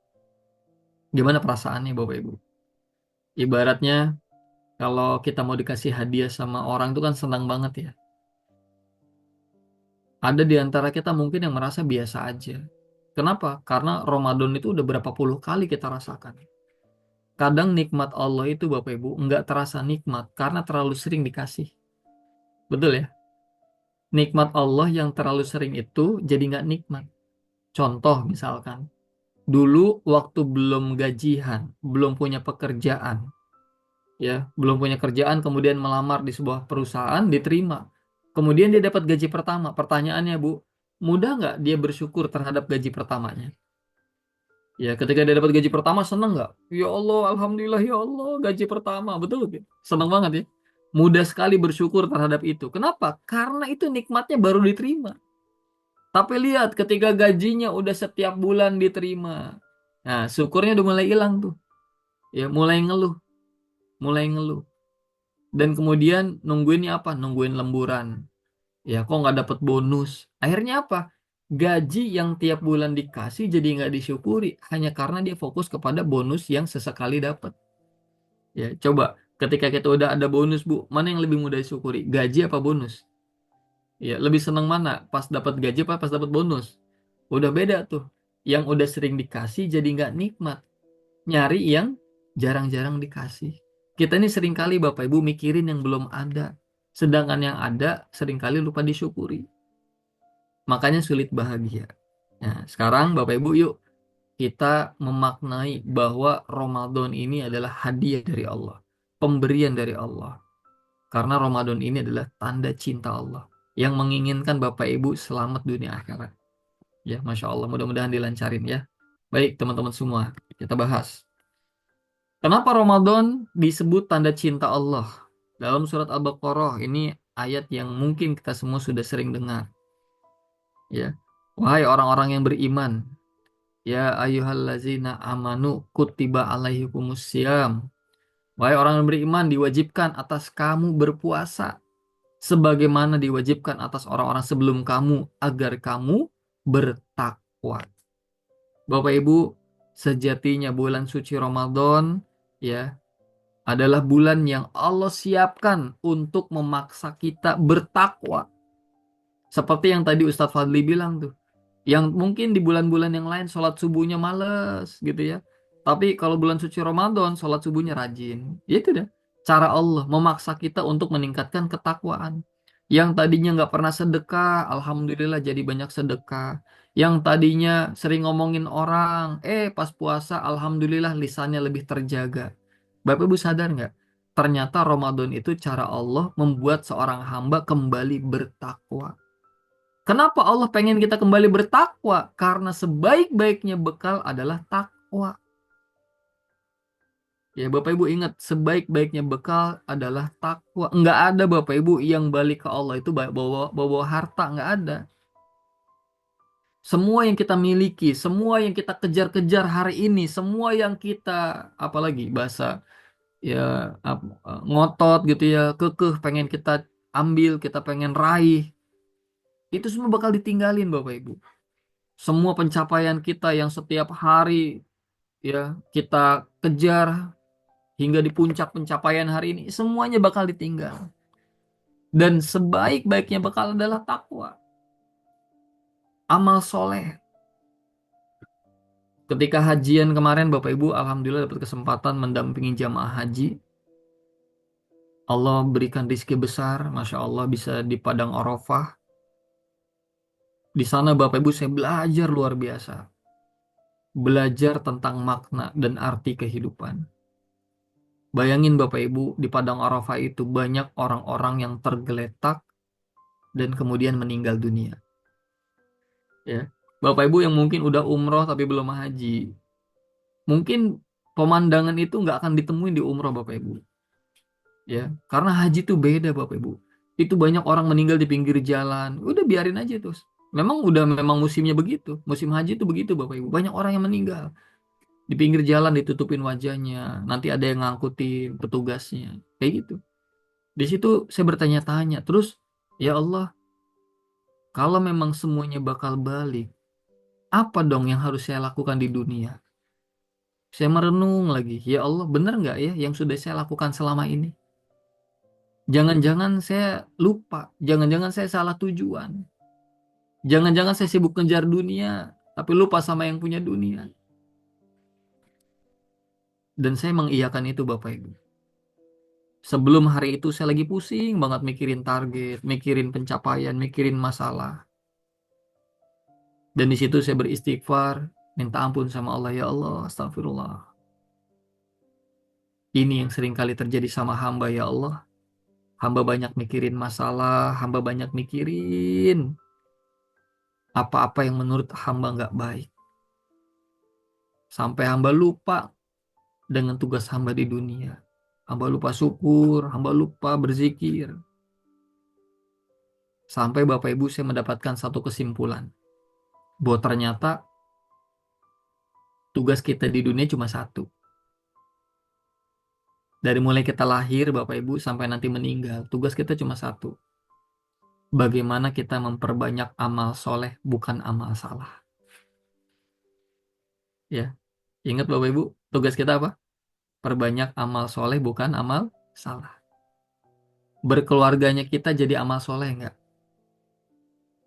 Gimana perasaannya Bapak Ibu? Ibaratnya kalau kita mau dikasih hadiah sama orang itu kan senang banget ya. Ada di antara kita mungkin yang merasa biasa aja. Kenapa? Karena Ramadan itu udah berapa puluh kali kita rasakan. Kadang nikmat Allah itu Bapak Ibu nggak terasa nikmat karena terlalu sering dikasih. Betul ya? Nikmat Allah yang terlalu sering itu jadi nggak nikmat. Contoh misalkan, dulu waktu belum gajian, belum punya pekerjaan, ya, belum punya kerjaan, kemudian melamar di sebuah perusahaan, diterima. Kemudian dia dapat gaji pertama. Pertanyaannya, Bu, mudah nggak dia bersyukur terhadap gaji pertamanya? Ya, ketika dia dapat gaji pertama, seneng nggak? Ya Allah, Alhamdulillah, ya Allah, gaji pertama. Betul, gitu. Seneng banget ya. Mudah sekali bersyukur terhadap itu. Kenapa? Karena itu nikmatnya baru diterima. Tapi lihat, ketika gajinya udah setiap bulan diterima. Nah, syukurnya udah mulai hilang tuh. Ya, mulai ngeluh. Mulai ngeluh. Dan kemudian nungguinnya apa? Nungguin lemburan. Ya, kok nggak dapet bonus? Akhirnya apa? Gaji yang tiap bulan dikasih jadi nggak disyukuri hanya karena dia fokus kepada bonus yang sesekali dapat. Ya, coba ketika kita udah ada bonus, Bu, mana yang lebih mudah disyukuri? Gaji apa bonus? Ya, lebih seneng mana? Pas dapat gaji apa pas dapat bonus? Udah beda tuh. Yang udah sering dikasih jadi nggak nikmat. Nyari yang jarang-jarang dikasih. Kita ini seringkali Bapak Ibu mikirin yang belum ada. Sedangkan yang ada seringkali lupa disyukuri. Makanya sulit bahagia. Nah, sekarang Bapak Ibu yuk kita memaknai bahwa Ramadan ini adalah hadiah dari Allah. Pemberian dari Allah. Karena Ramadan ini adalah tanda cinta Allah. Yang menginginkan Bapak Ibu selamat dunia akhirat. Ya, Masya Allah. Mudah-mudahan dilancarin ya. Baik, teman-teman semua. Kita bahas. Kenapa Ramadan disebut tanda cinta Allah? Dalam surat Al-Baqarah ini ayat yang mungkin kita semua sudah sering dengar. Ya, wahai orang-orang yang beriman, ya ayyuhallazina amanu kutiba alaihikumusiyam. Wahai orang yang beriman, diwajibkan atas kamu berpuasa sebagaimana diwajibkan atas orang-orang sebelum kamu agar kamu bertakwa. Bapak Ibu, sejatinya bulan suci Ramadan ya adalah bulan yang Allah siapkan untuk memaksa kita bertakwa. Seperti yang tadi Ustadz Fadli bilang tuh. Yang mungkin di bulan-bulan yang lain sholat subuhnya males gitu ya. Tapi kalau bulan suci Ramadan sholat subuhnya rajin. Ya itu dah. Cara Allah memaksa kita untuk meningkatkan ketakwaan. Yang tadinya nggak pernah sedekah, alhamdulillah jadi banyak sedekah. Yang tadinya sering ngomongin orang, pas puasa alhamdulillah lisannya lebih terjaga. Bapak Ibu sadar nggak? Ternyata Ramadan itu cara Allah membuat seorang hamba kembali bertakwa. Kenapa Allah pengen kita kembali bertakwa? Karena sebaik-baiknya bekal adalah takwa. Ya Bapak Ibu ingat, sebaik-baiknya bekal adalah takwa. Enggak ada Bapak Ibu yang balik ke Allah itu bawa harta, enggak ada. Semua yang kita miliki, semua yang kita kejar-kejar hari ini, semua yang kita, apalagi bahasa ya ngotot gitu ya, kekeh pengen kita ambil, kita pengen raih, itu semua bakal ditinggalin Bapak Ibu. Semua pencapaian kita yang setiap hari ya kita kejar hingga di puncak pencapaian hari ini semuanya bakal ditinggal, dan sebaik-baiknya bakal adalah takwa, amal soleh. Ketika hajian kemarin Bapak Ibu alhamdulillah dapat kesempatan mendampingi jamaah haji. Allah berikan rizki besar, Masya Allah, bisa di Padang Arafah. Di sana Bapak Ibu saya belajar luar biasa, belajar tentang makna dan arti kehidupan. Bayangin Bapak Ibu, di Padang Arafah itu banyak orang-orang yang tergeletak dan kemudian meninggal dunia. Ya, Bapak Ibu yang mungkin udah umroh tapi belum haji, mungkin pemandangan itu nggak akan ditemuin di umroh Bapak Ibu. Ya, karena haji itu beda Bapak Ibu. Itu banyak orang meninggal di pinggir jalan. Udah biarin aja terus. Memang musimnya begitu. Musim haji itu begitu Bapak Ibu. Banyak orang yang meninggal di pinggir jalan, ditutupin wajahnya. Nanti ada yang ngangkutin petugasnya. Kayak gitu. Di situ saya bertanya-tanya, terus ya Allah, kalau memang semuanya bakal balik, apa dong yang harus saya lakukan di dunia? Saya merenung lagi, ya Allah, benar nggak ya yang sudah saya lakukan selama ini? Jangan-jangan saya lupa, jangan-jangan saya salah tujuan. Jangan-jangan saya sibuk ngejar dunia, tapi lupa sama yang punya dunia. Dan saya mengiyakan itu Bapak Ibu. Sebelum hari itu saya lagi pusing banget mikirin target, mikirin pencapaian, mikirin masalah. Dan di situ saya beristighfar, minta ampun sama Allah, ya Allah, astagfirullah. Ini yang sering kali terjadi sama hamba, ya Allah. Hamba banyak mikirin masalah, hamba banyak mikirin apa-apa yang menurut hamba nggak baik. Sampai hamba lupa dengan tugas hamba di dunia. Hamba lupa syukur, hamba lupa berzikir. Sampai Bapak Ibu saya mendapatkan satu kesimpulan. Bahwa ternyata tugas kita di dunia cuma satu. Dari mulai kita lahir Bapak Ibu sampai nanti meninggal, tugas kita cuma satu. Bagaimana kita memperbanyak amal soleh, bukan amal salah. Ya, ingat Bapak Ibu, tugas kita apa? Perbanyak amal soleh, bukan amal salah. Berkeluarganya kita jadi amal soleh enggak?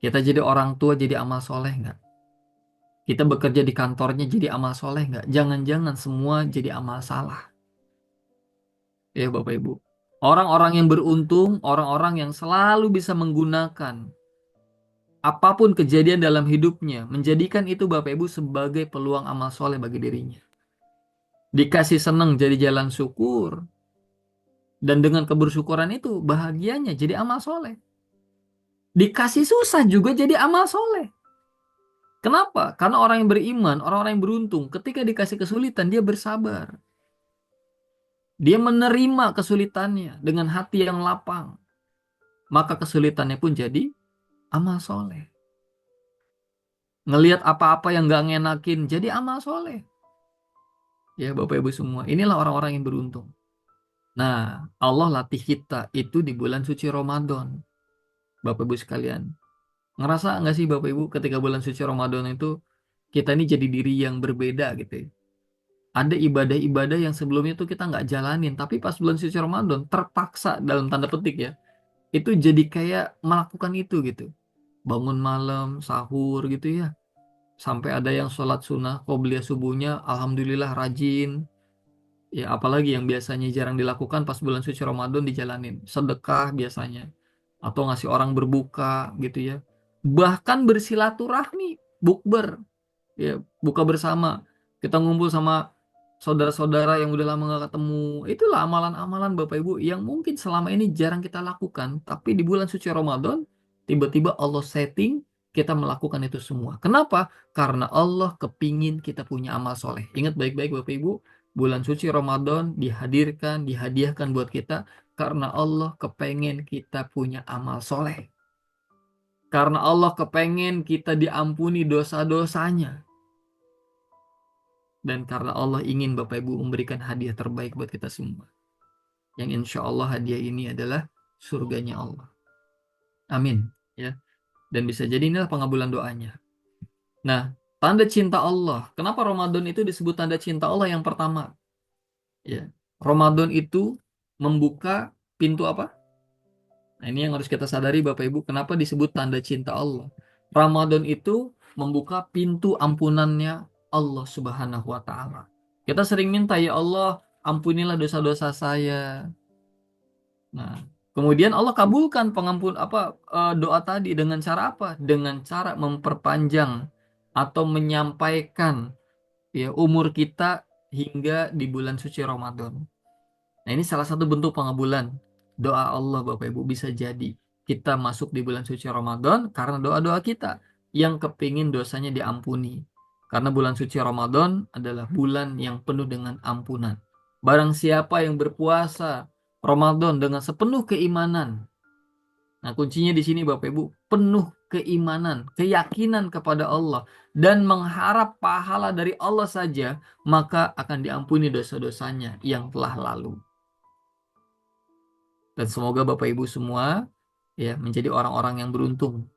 Kita jadi orang tua jadi amal soleh enggak? Kita bekerja di kantornya jadi amal soleh enggak? Jangan-jangan semua jadi amal salah. Ya Bapak Ibu. Orang-orang yang beruntung, orang-orang yang selalu bisa menggunakan apapun kejadian dalam hidupnya, menjadikan itu Bapak Ibu sebagai peluang amal soleh bagi dirinya. Dikasih senang jadi jalan syukur, dan dengan kebersyukuran itu bahagianya jadi amal soleh. Dikasih susah juga jadi amal soleh. Kenapa? Karena orang yang beriman, orang-orang yang beruntung, ketika dikasih kesulitan, dia bersabar. Dia menerima kesulitannya dengan hati yang lapang. Maka kesulitannya pun jadi amal soleh. Ngelihat apa-apa yang gak ngenakin, jadi amal soleh. Ya Bapak Ibu semua, inilah orang-orang yang beruntung. Nah, Allah latih kita itu di bulan suci Ramadan. Bapak Ibu sekalian, ngerasa nggak sih Bapak Ibu ketika bulan suci Ramadan itu kita ini jadi diri yang berbeda gitu ya. Ada ibadah-ibadah yang sebelumnya tuh kita nggak jalanin, tapi pas bulan suci Ramadan terpaksa dalam tanda petik ya, itu jadi kayak melakukan itu gitu. Bangun malam, sahur gitu ya. Sampai ada yang sholat sunnah qobliyah subuhnya, alhamdulillah rajin. Ya apalagi yang biasanya jarang dilakukan pas bulan suci Ramadan dijalanin. Sedekah biasanya. Atau ngasih orang berbuka gitu ya. Bahkan bersilaturahmi, bukber, ya buka bersama. Kita ngumpul sama saudara-saudara yang udah lama nggak ketemu. Itulah amalan-amalan Bapak Ibu yang mungkin selama ini jarang kita lakukan. Tapi di bulan suci Ramadan, tiba-tiba Allah setting kita melakukan itu semua. Kenapa? Karena Allah kepingin kita punya amal soleh. Ingat baik-baik Bapak Ibu, bulan suci Ramadan dihadirkan, dihadiahkan buat kita karena Allah kepengen kita punya amal soleh. Karena Allah kepengen kita diampuni dosa-dosanya. Dan karena Allah ingin Bapak Ibu memberikan hadiah terbaik buat kita semua. Yang insya Allah hadiah ini adalah surganya Allah. Amin. Ya. Dan bisa jadi inilah pengabulan doanya. Nah, tanda cinta Allah. Kenapa Ramadan itu disebut tanda cinta Allah yang pertama? Ya. Ramadan itu membuka pintu apa? Nah, ini yang harus kita sadari Bapak Ibu. Kenapa disebut tanda cinta Allah? Ramadan itu membuka pintu ampunannya Allah Subhanahu wa Ta'ala. Kita sering minta, ya Allah, ampunilah dosa-dosa saya. Nah, kemudian Allah kabulkan doa tadi dengan cara apa? Dengan cara memperpanjang atau menyampaikan ya umur kita hingga di bulan suci Ramadan. Nah, ini salah satu bentuk pengabulan doa Allah Bapak Ibu. Bisa jadi kita masuk di bulan suci Ramadan karena doa-doa kita yang kepingin dosanya diampuni. Karena bulan suci Ramadan adalah bulan yang penuh dengan ampunan. Barang siapa yang berpuasa Ramadan dengan sepenuh keimanan. Nah, kuncinya di sini Bapak Ibu, penuh keimanan, keyakinan kepada Allah dan mengharap pahala dari Allah saja, maka akan diampuni dosa-dosanya yang telah lalu. Dan semoga Bapak Ibu semua ya menjadi orang-orang yang beruntung.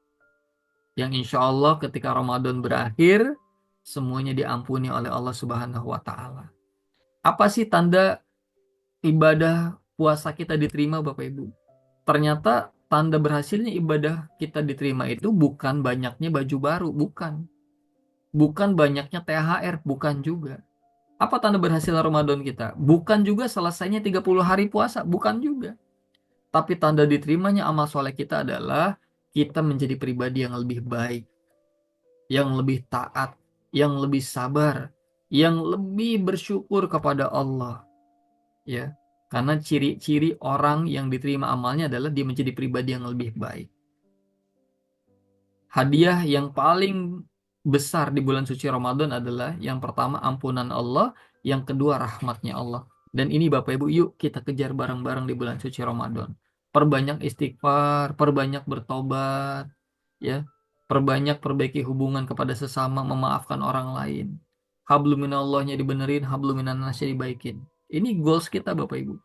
Yang insya Allah ketika Ramadan berakhir, semuanya diampuni oleh Allah Subhanahu wa Ta'ala. Apa sih tanda ibadah puasa kita diterima, Bapak Ibu? Ternyata tanda berhasilnya ibadah kita diterima itu bukan banyaknya baju baru, bukan. Bukan banyaknya THR, bukan juga. Apa tanda berhasil Ramadan kita? Bukan juga selesainya 30 hari puasa, bukan juga. Tapi tanda diterimanya amal soleh kita adalah kita menjadi pribadi yang lebih baik, yang lebih taat, yang lebih sabar, yang lebih bersyukur kepada Allah. Ya, karena ciri-ciri orang yang diterima amalnya adalah dia menjadi pribadi yang lebih baik. Hadiah yang paling besar di bulan suci Ramadan adalah yang pertama ampunan Allah, yang kedua rahmatnya Allah. Dan ini Bapak Ibu, yuk kita kejar bareng-bareng di bulan suci Ramadan. Perbanyak istighfar, perbanyak bertobat, ya. Perbanyak perbaiki hubungan kepada sesama, memaafkan orang lain. Habluminallahnya dibenerin, habluminannasnya dibaikin. Ini goals kita Bapak Ibu.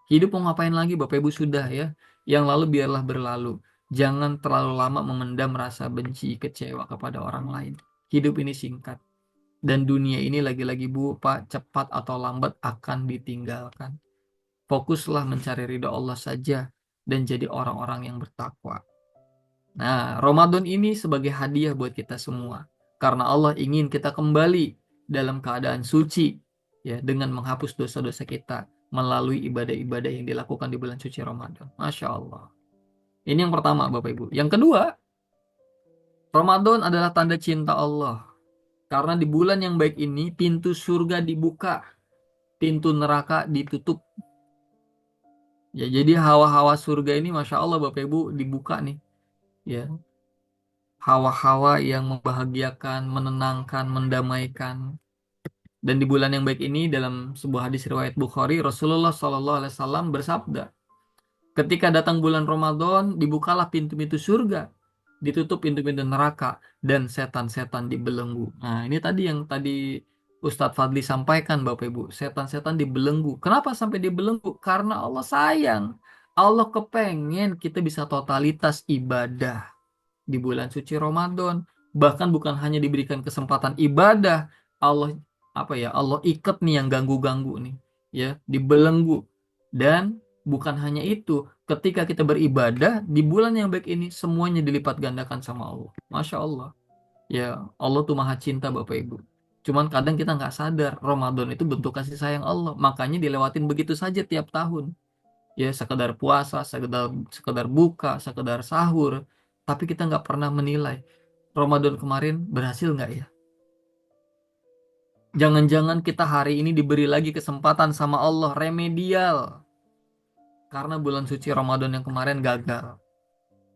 Hidup mau ngapain lagi Bapak Ibu, sudah ya. Yang lalu biarlah berlalu. Jangan terlalu lama memendam rasa benci, kecewa kepada orang lain. Hidup ini singkat. Dan dunia ini lagi-lagi Bu, Pak, cepat atau lambat akan ditinggalkan. Fokuslah mencari ridha Allah saja dan jadi orang-orang yang bertakwa. Nah, Ramadan ini sebagai hadiah buat kita semua. Karena Allah ingin kita kembali dalam keadaan suci, ya, dengan menghapus dosa-dosa kita melalui ibadah-ibadah yang dilakukan di bulan suci Ramadan. Masya Allah. Ini yang pertama, Bapak Ibu. Yang kedua, Ramadan adalah tanda cinta Allah. Karena di bulan yang baik ini, pintu surga dibuka, pintu neraka ditutup. Ya, jadi hawa-hawa surga ini, Masya Allah, Bapak Ibu, dibuka nih. Ya, hawa-hawa yang membahagiakan, menenangkan, mendamaikan. Dan di bulan yang baik ini, dalam sebuah hadis riwayat Bukhari, Rasulullah SAW bersabda, ketika datang bulan Ramadan, dibukalah pintu-pintu surga, ditutup pintu-pintu neraka, dan setan-setan dibelenggu. Nah, ini tadi yang tadi Ustadz Fadli sampaikan, Bapak Ibu. Setan-setan dibelenggu. Kenapa sampai dibelenggu? Karena Allah sayang. Allah kepengen kita bisa totalitas ibadah di bulan suci Ramadan. Bahkan bukan hanya diberikan kesempatan ibadah, Allah Allah ikat nih yang ganggu-ganggu nih, ya, dibelenggu. Dan bukan hanya itu, ketika kita beribadah di bulan yang baik ini, semuanya dilipat gandakan sama Allah. Masya Allah. Ya, Allah tuh maha cinta Bapak Ibu. Cuman kadang kita nggak sadar Ramadan itu bentuk kasih sayang Allah. Makanya dilewatin begitu saja tiap tahun. Ya, sekedar puasa, sekedar buka, sekedar sahur. Tapi kita nggak pernah menilai Ramadan kemarin berhasil nggak ya? Jangan-jangan kita hari ini diberi lagi kesempatan sama Allah remedial. Karena bulan suci Ramadan yang kemarin gagal.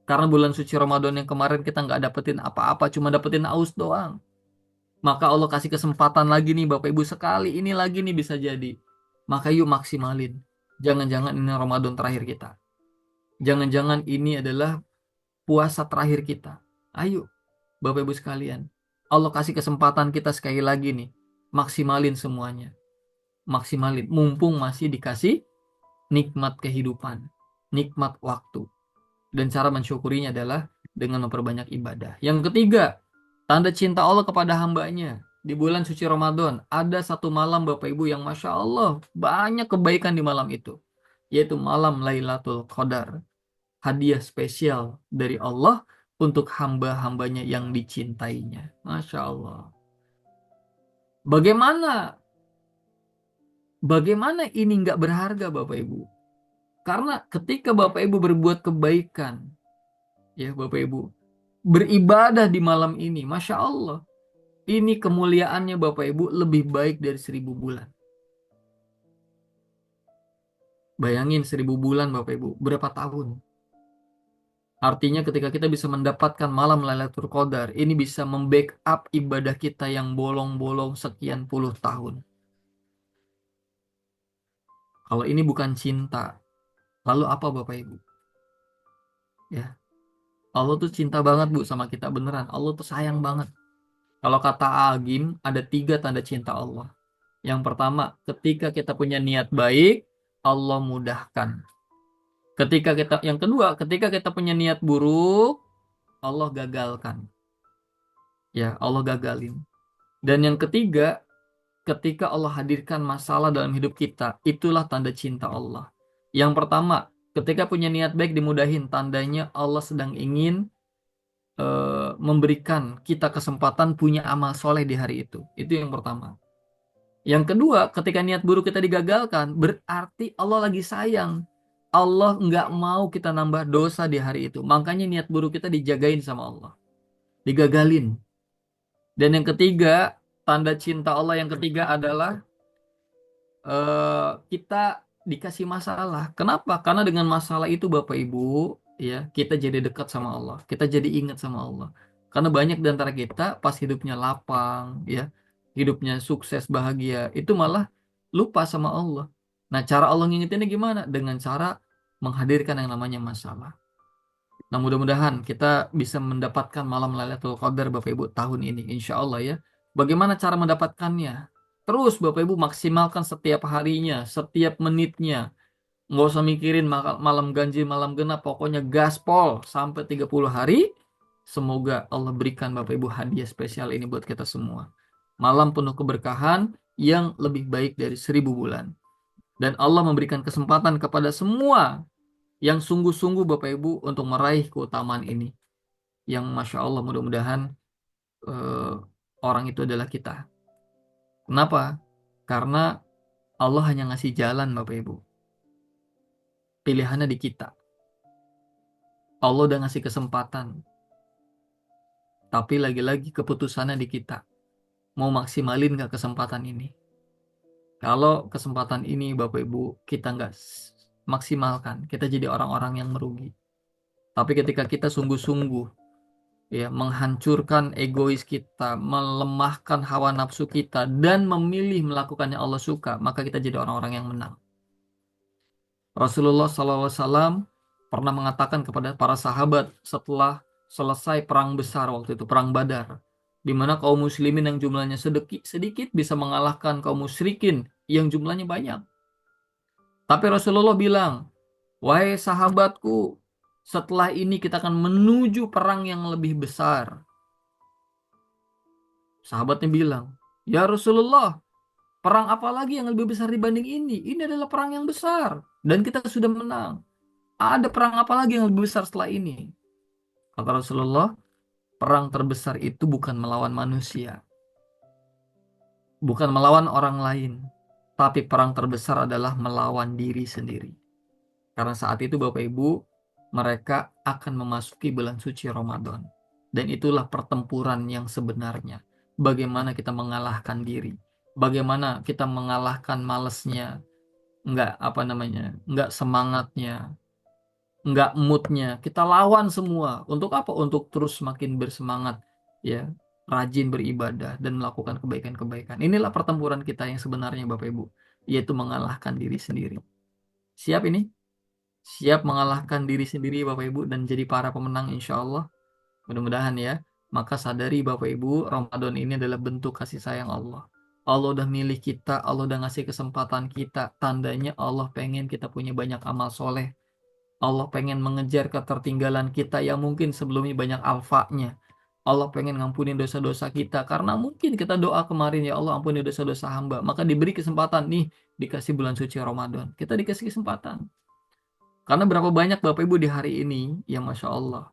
Karena bulan suci Ramadan yang kemarin kita nggak dapetin apa-apa, cuma dapetin aus doang. Maka Allah kasih kesempatan lagi nih Bapak Ibu, sekali ini lagi nih bisa jadi. Maka yuk maksimalin. Jangan-jangan ini Ramadan terakhir kita. Jangan-jangan ini adalah puasa terakhir kita. Ayo Bapak Ibu sekalian. Allah kasih kesempatan kita sekali lagi nih. Maksimalin semuanya. Maksimalin. Mumpung masih dikasih nikmat kehidupan. Nikmat waktu. Dan cara mensyukurinya adalah dengan memperbanyak ibadah. Yang ketiga, tanda cinta Allah kepada hambanya. Di bulan suci Ramadan, ada satu malam Bapak Ibu yang Masya Allah, banyak kebaikan di malam itu. Yaitu malam Lailatul Qadar. Hadiah spesial dari Allah untuk hamba-hambanya yang dicintainya. Masya Allah. Bagaimana ini nggak berharga Bapak Ibu? Karena ketika Bapak Ibu berbuat kebaikan, ya Bapak Ibu, beribadah di malam ini, Masya Allah, ini kemuliaannya Bapak Ibu lebih baik dari 1000 bulan. Bayangin 1000 bulan Bapak Ibu, berapa tahun? Artinya ketika kita bisa mendapatkan malam Lailatul Qadar, ini bisa membackup ibadah kita yang bolong-bolong sekian puluh tahun. Kalau ini bukan cinta, lalu apa Bapak Ibu? Ya, Allah tuh cinta banget Bu sama kita beneran. Allah tuh sayang banget. Kalau kata Agim, ada 3 tanda cinta Allah. Yang pertama, ketika kita punya niat baik, Allah mudahkan. Yang kedua, ketika kita punya niat buruk, Allah gagalkan. Ya, Allah gagalin. Dan yang ketiga, ketika Allah hadirkan masalah dalam hidup kita, itulah tanda cinta Allah. Yang pertama, ketika punya niat baik dimudahin, tandanya Allah sedang ingin memberikan kita kesempatan punya amal soleh di hari itu. Itu yang pertama. Yang kedua, ketika niat buruk kita digagalkan, berarti Allah lagi sayang. Allah nggak mau kita nambah dosa di hari itu. Makanya niat buruk kita dijagain sama Allah. Digagalin. Dan yang ketiga, tanda cinta Allah yang ketiga adalah kita dikasih masalah. Kenapa? Karena dengan masalah itu Bapak Ibu, ya, kita jadi dekat sama Allah. Kita jadi ingat sama Allah. Karena banyak di antara kita pas hidupnya lapang, ya, hidupnya sukses, bahagia, itu malah lupa sama Allah. Nah, cara Allah ngingetinnya gimana? Dengan cara menghadirkan yang namanya masalah. Nah, mudah-mudahan kita bisa mendapatkan malam Lailatul Qadar Bapak Ibu tahun ini, insya Allah ya. Bagaimana cara mendapatkannya? Terus Bapak Ibu maksimalkan setiap harinya, setiap menitnya. Nggak usah mikirin malam ganjil, malam genap. Pokoknya gaspol sampai 30 hari. Semoga Allah berikan Bapak Ibu hadiah spesial ini buat kita semua. Malam penuh keberkahan yang lebih baik dari 1000 bulan. Dan Allah memberikan kesempatan kepada semua yang sungguh-sungguh Bapak Ibu untuk meraih keutamaan ini. Yang Masya Allah mudah-mudahan orang itu adalah kita. Kenapa? Karena Allah hanya ngasih jalan Bapak Ibu. Pilihannya di kita. Allah udah ngasih kesempatan. Tapi lagi-lagi keputusannya di kita. Mau maksimalin nggak kesempatan ini? Kalau kesempatan ini Bapak Ibu kita nggak maksimalkan, kita jadi orang-orang yang merugi. Tapi ketika kita sungguh-sungguh ya menghancurkan egois kita, melemahkan hawa nafsu kita dan memilih melakukan yang Allah suka, maka kita jadi orang-orang yang menang. Rasulullah SAW pernah mengatakan kepada para sahabat setelah selesai perang besar waktu itu, perang Badar, di mana kaum muslimin yang jumlahnya sedikit bisa mengalahkan kaum musyrikin yang jumlahnya banyak. Tapi Rasulullah bilang, wahai sahabatku, setelah ini kita akan menuju perang yang lebih besar. Sahabatnya bilang, ya Rasulullah, perang apa lagi yang lebih besar dibanding ini? Ini adalah perang yang besar dan kita sudah menang. Ada perang apa lagi yang lebih besar setelah ini? Kata Rasulullah, perang terbesar itu bukan melawan manusia, bukan melawan orang lain, tapi perang terbesar adalah melawan diri sendiri. Karena saat itu Bapak Ibu, mereka akan memasuki bulan suci Ramadan. Dan itulah pertempuran yang sebenarnya. Bagaimana kita mengalahkan diri. Bagaimana kita mengalahkan malesnya. Nggak semangatnya. Nggak moodnya. Kita lawan semua. Untuk apa? Untuk terus semakin bersemangat. Ya, rajin beribadah dan melakukan kebaikan-kebaikan. Inilah pertempuran kita yang sebenarnya Bapak Ibu. Yaitu mengalahkan diri sendiri. Siap ini? Siap mengalahkan diri sendiri Bapak Ibu dan jadi para pemenang insya Allah. Mudah-mudahan ya. Maka sadari Bapak Ibu, Ramadan ini adalah bentuk kasih sayang Allah. Allah udah milih kita, Allah udah ngasih kesempatan kita. Tandanya Allah pengen kita punya banyak amal soleh. Allah pengen mengejar ketertinggalan kita yang mungkin sebelumnya banyak alfanya. Allah pengen ngampunin dosa-dosa kita. Karena mungkin kita doa kemarin, ya Allah ampuni dosa-dosa hamba. Maka diberi kesempatan nih, dikasih bulan suci Ramadan. Kita dikasih kesempatan. Karena berapa banyak Bapak Ibu di hari ini, ya Masya Allah.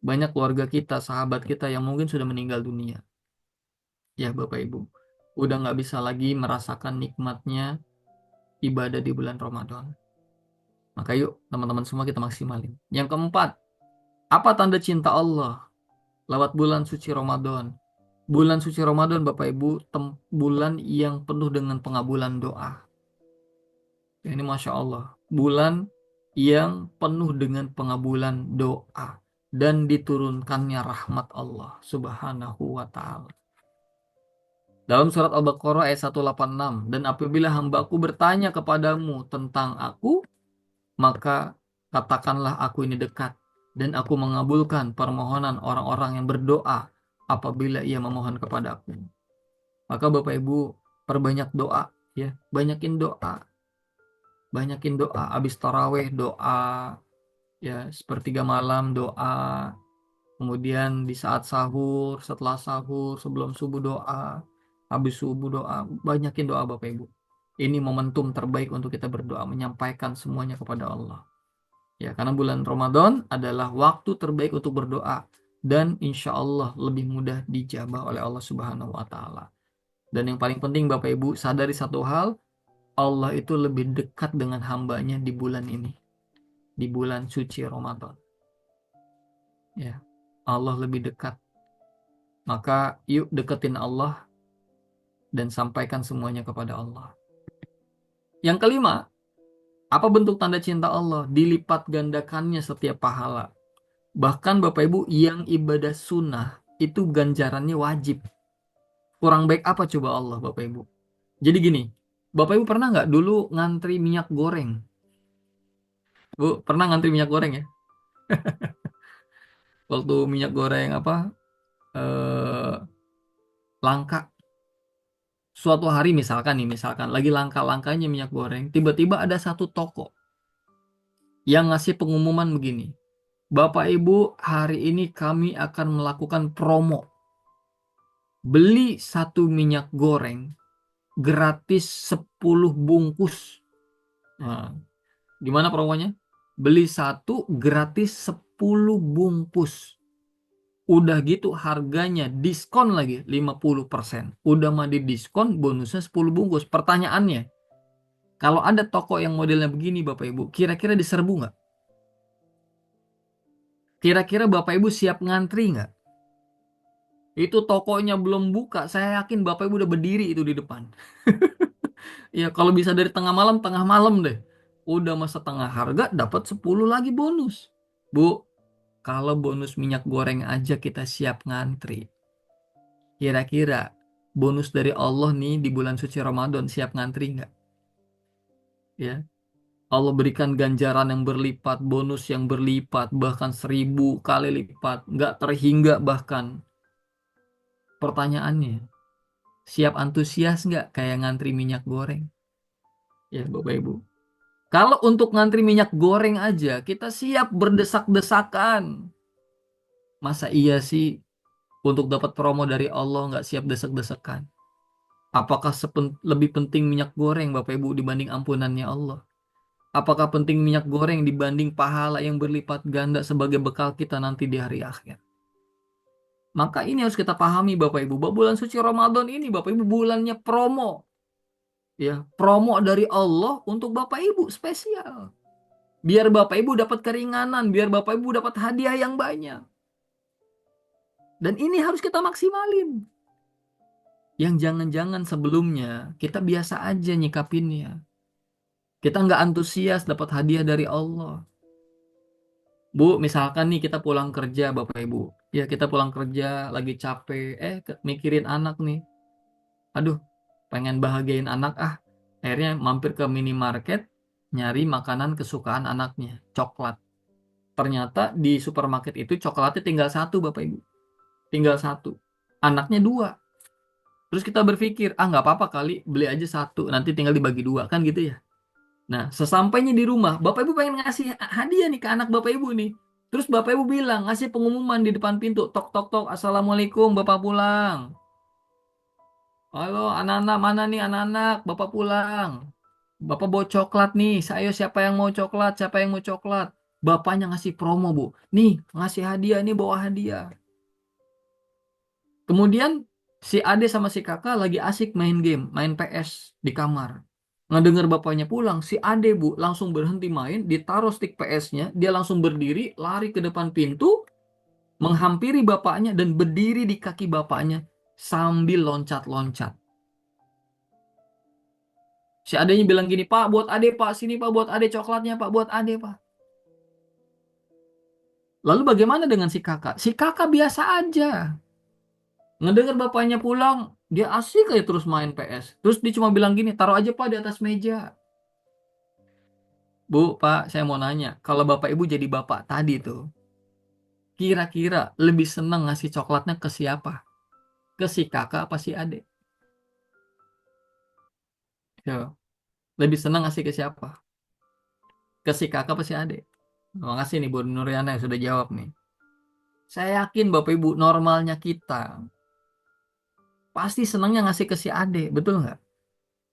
Banyak keluarga kita, sahabat kita yang mungkin sudah meninggal dunia. Ya Bapak Ibu. Udah nggak bisa lagi merasakan nikmatnya ibadah di bulan Ramadan. Maka yuk teman-teman semua kita maksimalin. Yang keempat, apa tanda cinta Allah lewat bulan suci Ramadan? Bulan suci Ramadan Bapak Ibu, bulan yang penuh dengan pengabulan doa. Ini Masya Allah. Bulan yang penuh dengan pengabulan doa dan diturunkannya rahmat Allah Subhanahu wa ta'ala. Dalam surat Al-Baqarah ayat 186, dan apabila hambaku bertanya kepadamu tentang aku, maka katakanlah aku ini dekat dan aku mengabulkan permohonan orang-orang yang berdoa apabila ia memohon kepadaku. Maka Bapak Ibu perbanyak doa ya, banyakin doa. Banyakin doa, habis taraweh doa, ya sepertiga malam doa, kemudian di saat sahur, setelah sahur, sebelum subuh doa. habis subuh doa, banyakin doa Bapak Ibu. Ini momentum terbaik untuk kita berdoa, menyampaikan semuanya kepada Allah. Ya, karena bulan Ramadan adalah waktu terbaik untuk berdoa dan insya Allah lebih mudah dijabah oleh Allah Subhanahu wa Ta'ala. Dan yang paling penting Bapak Ibu sadari satu hal, Allah itu lebih dekat dengan hambanya di bulan ini, di bulan suci Ramadan. Ya, Allah lebih dekat. Maka yuk deketin Allah dan sampaikan semuanya kepada Allah. Yang kelima, apa bentuk tanda cinta Allah? Dilipat gandakannya setiap pahala. Bahkan Bapak Ibu yang ibadah sunnah itu ganjarannya wajib. Kurang baik apa coba Allah Bapak Ibu? Jadi gini, Bapak Ibu pernah nggak dulu ngantri minyak goreng? Bu, pernah ngantri minyak goreng ya? Waktu minyak goreng apa eh, langka. Suatu hari misalkan lagi langka-langkanya minyak goreng, tiba-tiba ada satu toko yang ngasih pengumuman begini. Bapak Ibu, hari ini kami akan melakukan promo. Beli satu minyak goreng gratis 10 bungkus. Nah, gimana promonya? Beli satu gratis 10 bungkus. Udah gitu harganya diskon lagi 50%. Udah mah di diskon bonusnya 10 bungkus. Pertanyaannya, kalau ada toko yang modelnya begini Bapak Ibu, kira-kira diserbu nggak? Kira-kira Bapak Ibu siap ngantri nggak? Itu tokonya belum buka, saya yakin Bapak Ibu udah berdiri itu di depan. Ya kalau bisa dari tengah malam deh. Udah masa setengah harga dapat 10 lagi bonus. Bu, kalau bonus minyak goreng aja kita siap ngantri. Kira-kira bonus dari Allah nih di bulan suci Ramadan siap ngantri nggak? Ya, Allah berikan ganjaran yang berlipat, bonus yang berlipat, bahkan 1000 kali lipat, nggak terhingga bahkan. Pertanyaannya, siap antusias nggak kayak ngantri minyak goreng? Ya, Bapak Ibu. Kalau untuk ngantri minyak goreng aja, kita siap berdesak-desakan. Masa iya sih untuk dapat promo dari Allah nggak siap desak-desakan? Apakah lebih penting minyak goreng Bapak Ibu dibanding ampunannya Allah? Apakah penting minyak goreng dibanding pahala yang berlipat ganda sebagai bekal kita nanti di hari akhir? Maka ini harus kita pahami Bapak Ibu, bahwa bulan suci Ramadan ini Bapak Ibu bulannya promo. Ya, promo dari Allah untuk Bapak Ibu spesial. Biar Bapak Ibu dapat keringanan, biar Bapak Ibu dapat hadiah yang banyak. Dan ini harus kita maksimalin. Yang jangan-jangan sebelumnya kita biasa aja nyikapinnya. Kita nggak antusias dapat hadiah dari Allah. Bu, misalkan nih kita pulang kerja Bapak Ibu. Ya kita pulang kerja lagi capek. Mikirin anak nih. Aduh, pengen bahagiain anak ah. Akhirnya mampir ke minimarket. Nyari makanan kesukaan anaknya. Coklat. Ternyata di supermarket itu coklatnya tinggal satu Bapak Ibu. Tinggal satu. Anaknya dua. Terus kita berpikir, nggak apa-apa kali beli aja satu. Nanti tinggal dibagi dua. Kan gitu ya. Nah, sesampainya di rumah, Bapak Ibu pengen ngasih hadiah nih ke anak Bapak Ibu nih. Terus Bapak Ibu bilang, ngasih pengumuman di depan pintu. Tok, tok, tok. Assalamualaikum, Bapak pulang. Halo, anak-anak, mana nih anak-anak? Bapak pulang. Bapak bawa coklat nih. Saya siapa yang mau coklat? Siapa yang mau coklat? Bapaknya ngasih promo, Bu. Nih, ngasih hadiah, nih bawa hadiah. Kemudian si ade sama si kakak lagi asik main game, main PS di kamar. Ngedenger bapaknya pulang, si ade bu langsung berhenti main, ditaruh stick PS-nya, dia langsung berdiri, lari ke depan pintu, menghampiri bapaknya dan berdiri di kaki bapaknya sambil loncat-loncat. Si adenya bilang gini, Pak, buat ade Pak, sini Pak, buat ade coklatnya Pak, buat ade Pak. Lalu bagaimana dengan si kakak? Si kakak biasa aja. Ngedenger bapaknya pulang, dia asik aja terus main PS. Terus dia cuma bilang gini, taruh aja Pak di atas meja. Bu, Pak, saya mau nanya, kalau Bapak Ibu jadi Bapak tadi tuh, kira-kira lebih seneng ngasih coklatnya ke siapa? Ke si kakak apa si adik? Yo, lebih seneng ngasih ke siapa? Ke si kakak apa si adik? Makasih nih Bu Nuriana yang sudah jawab nih. Saya yakin Bapak Ibu normalnya kita pasti senangnya ngasih ke si ade, betul nggak?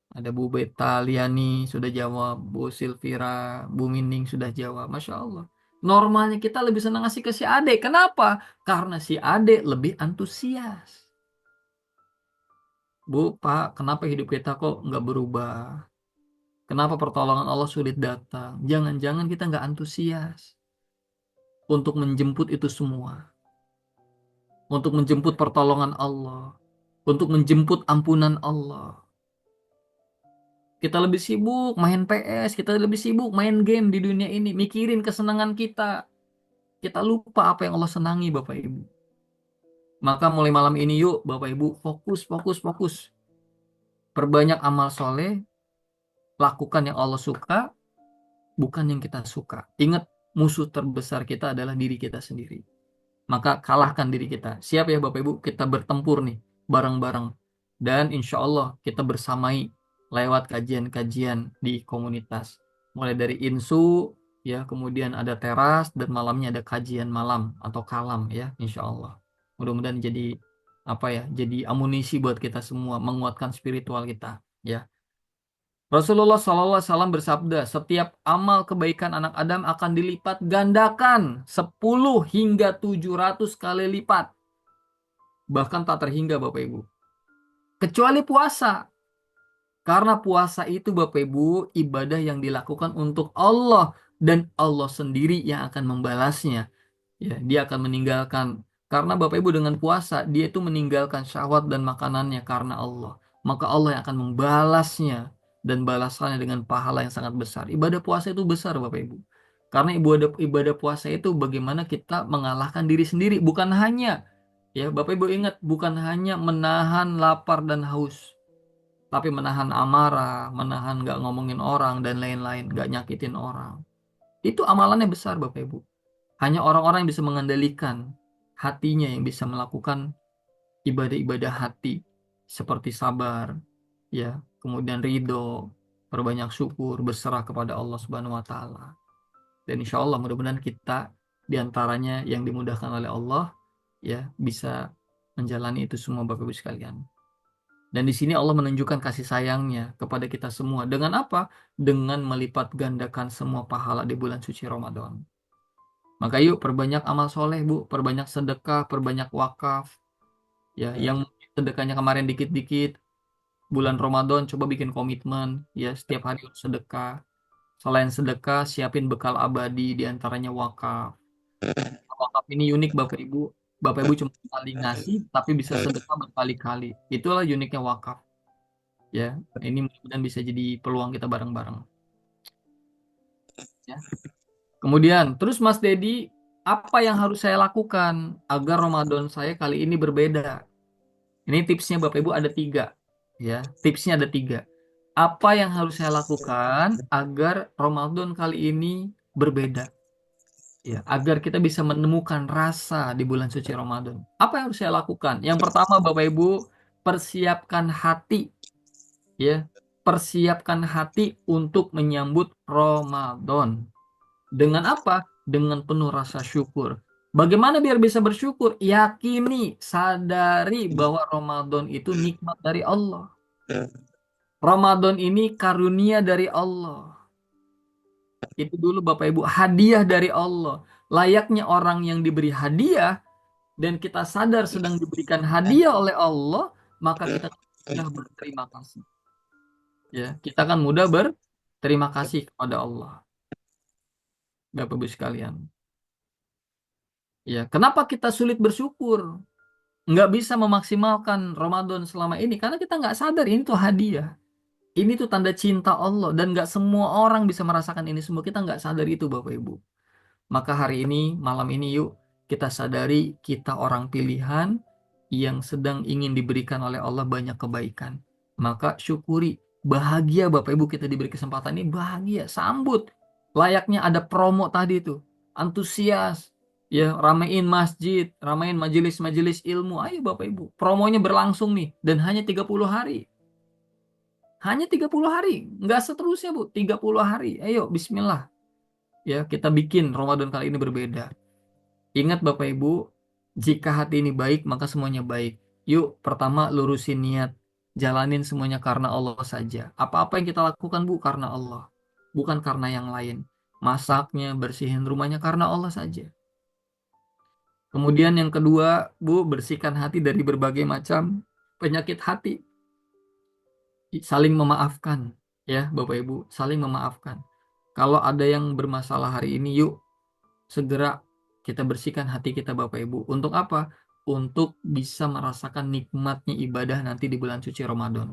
Ada Bu Beta Liani sudah jawab, Bu Silvira, Bu Mining sudah jawab, Masya Allah. Normalnya kita lebih senang ngasih ke si ade. Kenapa? Karena si ade lebih antusias. Bu, Pak, kenapa hidup kita kok nggak berubah? Kenapa pertolongan Allah sulit datang? Jangan-jangan kita nggak antusias untuk menjemput itu semua. Untuk menjemput pertolongan Allah. Untuk menjemput ampunan Allah. Kita lebih sibuk main PS, kita lebih sibuk main game di dunia ini, mikirin kesenangan kita. Kita lupa apa yang Allah senangi, Bapak Ibu. Maka mulai malam ini yuk, Bapak Ibu, fokus, fokus, fokus. Perbanyak amal soleh, lakukan yang Allah suka, bukan yang kita suka. Ingat, musuh terbesar kita adalah diri kita sendiri. Maka kalahkan diri kita. Siap ya Bapak Ibu, kita bertempur nih, bareng-bareng. Dan insya Allah kita bersamai lewat kajian-kajian di komunitas. Mulai dari Insu, ya, kemudian ada teras, dan malamnya ada kajian malam atau kalam ya, insya Allah. Mudah-mudahan jadi apa ya, jadi amunisi buat kita semua, menguatkan spiritual kita, ya. Rasulullah SAW bersabda, setiap amal kebaikan anak Adam akan dilipat gandakan 10 hingga 700 kali lipat. Bahkan tak terhingga Bapak Ibu. Kecuali puasa. Karena puasa itu Bapak Ibu ibadah yang dilakukan untuk Allah. Dan Allah sendiri yang akan membalasnya. Ya, dia akan meninggalkan. Karena Bapak Ibu dengan puasa, dia itu meninggalkan syahwat dan makanannya karena Allah. Maka Allah yang akan membalasnya. Dan balasannya dengan pahala yang sangat besar. Ibadah puasa itu besar Bapak Ibu. Karena ibadah puasa itu bagaimana kita mengalahkan diri sendiri. Bukan hanya, ya Bapak Ibu ingat, bukan hanya menahan lapar dan haus. Tapi menahan amarah, menahan gak ngomongin orang dan lain-lain. Gak nyakitin orang. Itu amalannya besar Bapak Ibu. Hanya orang-orang yang bisa mengendalikan hatinya yang bisa melakukan ibadah-ibadah hati seperti sabar, ya, kemudian ridho, perbanyak syukur, berserah kepada Allah Subhanahu wa taala. Dan insya Allah mudah-mudahan kita diantaranya yang dimudahkan oleh Allah, ya, bisa menjalani itu semua Bapak Ibu sekalian. Dan di sini Allah menunjukkan kasih sayangnya kepada kita semua. Dengan apa? Dengan melipat gandakan semua pahala di bulan suci Ramadan. Maka yuk perbanyak amal soleh Bu, perbanyak sedekah, perbanyak wakaf. Ya, yang sedekahnya kemarin dikit-dikit, bulan Ramadan coba bikin komitmen, ya setiap hari harus sedekah. Selain sedekah, siapin bekal abadi, diantaranya wakaf. Wakaf ini unik Bapak Ibu. Bapak Ibu cuma sekali ngasih, tapi bisa sedekah berkali-kali. Itulah uniknya wakaf. Ya, ini mudah-mudahan bisa jadi peluang kita bareng-bareng. Ya. Kemudian, terus Mas Dedi, apa yang harus saya lakukan agar Ramadan saya kali ini berbeda? Ini tipsnya Bapak Ibu ada 3. Ya, tipsnya ada 3. Apa yang harus saya lakukan agar Ramadan kali ini berbeda? Ya, agar kita bisa menemukan rasa di bulan suci Ramadan. Apa yang harus saya lakukan? Yang pertama Bapak Ibu, persiapkan hati. Ya, persiapkan hati untuk menyambut Ramadan. Dengan apa? Dengan penuh rasa syukur. Bagaimana biar bisa bersyukur? Yakini, sadari bahwa Ramadan itu nikmat dari Allah. Ramadan ini karunia dari Allah. Itu dulu Bapak Ibu, hadiah dari Allah. Layaknya orang yang diberi hadiah dan kita sadar sedang diberikan hadiah oleh Allah, maka kita mudah berterima kasih. Ya, kita kan mudah berterima kasih kepada Allah. Bapak Ibu sekalian. Ya, kenapa kita sulit bersyukur? Nggak bisa memaksimalkan Ramadan selama ini karena kita nggak sadar ini tuh hadiah. Ini tuh tanda cinta Allah dan nggak semua orang bisa merasakan ini semua. Kita nggak sadar itu Bapak Ibu. Maka hari ini, malam ini yuk kita sadari kita orang pilihan yang sedang ingin diberikan oleh Allah banyak kebaikan. Maka syukuri, bahagia Bapak Ibu kita diberi kesempatan ini, bahagia, sambut. Layaknya ada promo tadi tuh, antusias. Ya, ramein masjid, ramein majelis-majelis ilmu. Ayo Bapak Ibu, promonya berlangsung nih dan hanya 30 hari. Hanya 30 hari, nggak seterusnya Bu, 30 hari. Ayo, bismillah. Ya, kita bikin Ramadan kali ini berbeda. Ingat Bapak Ibu, jika hati ini baik, maka semuanya baik. Yuk, pertama lurusin niat. Jalanin semuanya karena Allah saja. Apa-apa yang kita lakukan, Bu, karena Allah. Bukan karena yang lain. Masaknya, bersihin rumahnya karena Allah saja. Kemudian yang kedua, Bu, bersihkan hati dari berbagai macam penyakit hati. Saling memaafkan. Ya, Bapak Ibu, saling memaafkan. Kalau ada yang bermasalah hari ini, yuk segera kita bersihkan hati kita, Bapak Ibu. Untuk apa? Untuk bisa merasakan nikmatnya ibadah nanti di bulan suci Ramadan.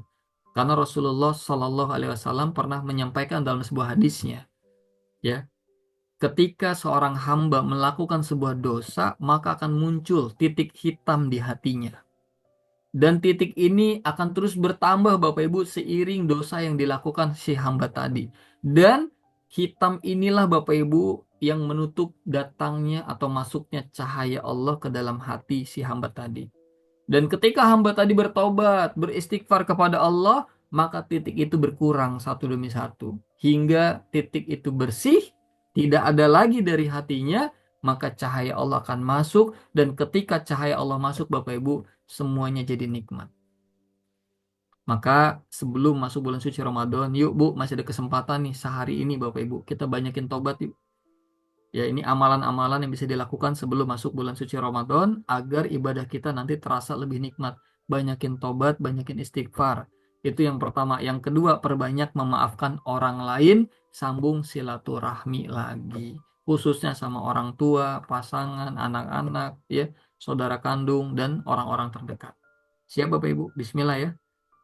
Karena Rasulullah Shallallahu Alaihi Wasallam pernah menyampaikan dalam sebuah hadisnya, ya, ketika seorang hamba melakukan sebuah dosa, maka akan muncul titik hitam di hatinya. Dan titik ini akan terus bertambah Bapak Ibu seiring dosa yang dilakukan si hamba tadi. Dan hitam inilah Bapak Ibu yang menutup datangnya atau masuknya cahaya Allah ke dalam hati si hamba tadi. Dan ketika hamba tadi bertobat, beristighfar kepada Allah, maka titik itu berkurang satu demi satu. Hingga titik itu bersih, tidak ada lagi dari hatinya, maka cahaya Allah akan masuk. Dan ketika cahaya Allah masuk Bapak Ibu, semuanya jadi nikmat. Maka sebelum masuk bulan suci Ramadan, yuk Bu, masih ada kesempatan nih sehari ini Bapak Ibu. Kita banyakin tobat yuk. Ya, ini amalan-amalan yang bisa dilakukan sebelum masuk bulan suci Ramadan agar ibadah kita nanti terasa lebih nikmat. Banyakin tobat, banyakin istighfar. Itu yang pertama. Yang kedua, perbanyak memaafkan orang lain, sambung silaturahmi lagi. Khususnya sama orang tua, pasangan, anak-anak, ya, saudara kandung, dan orang-orang terdekat. Siap Bapak Ibu? Bismillah ya.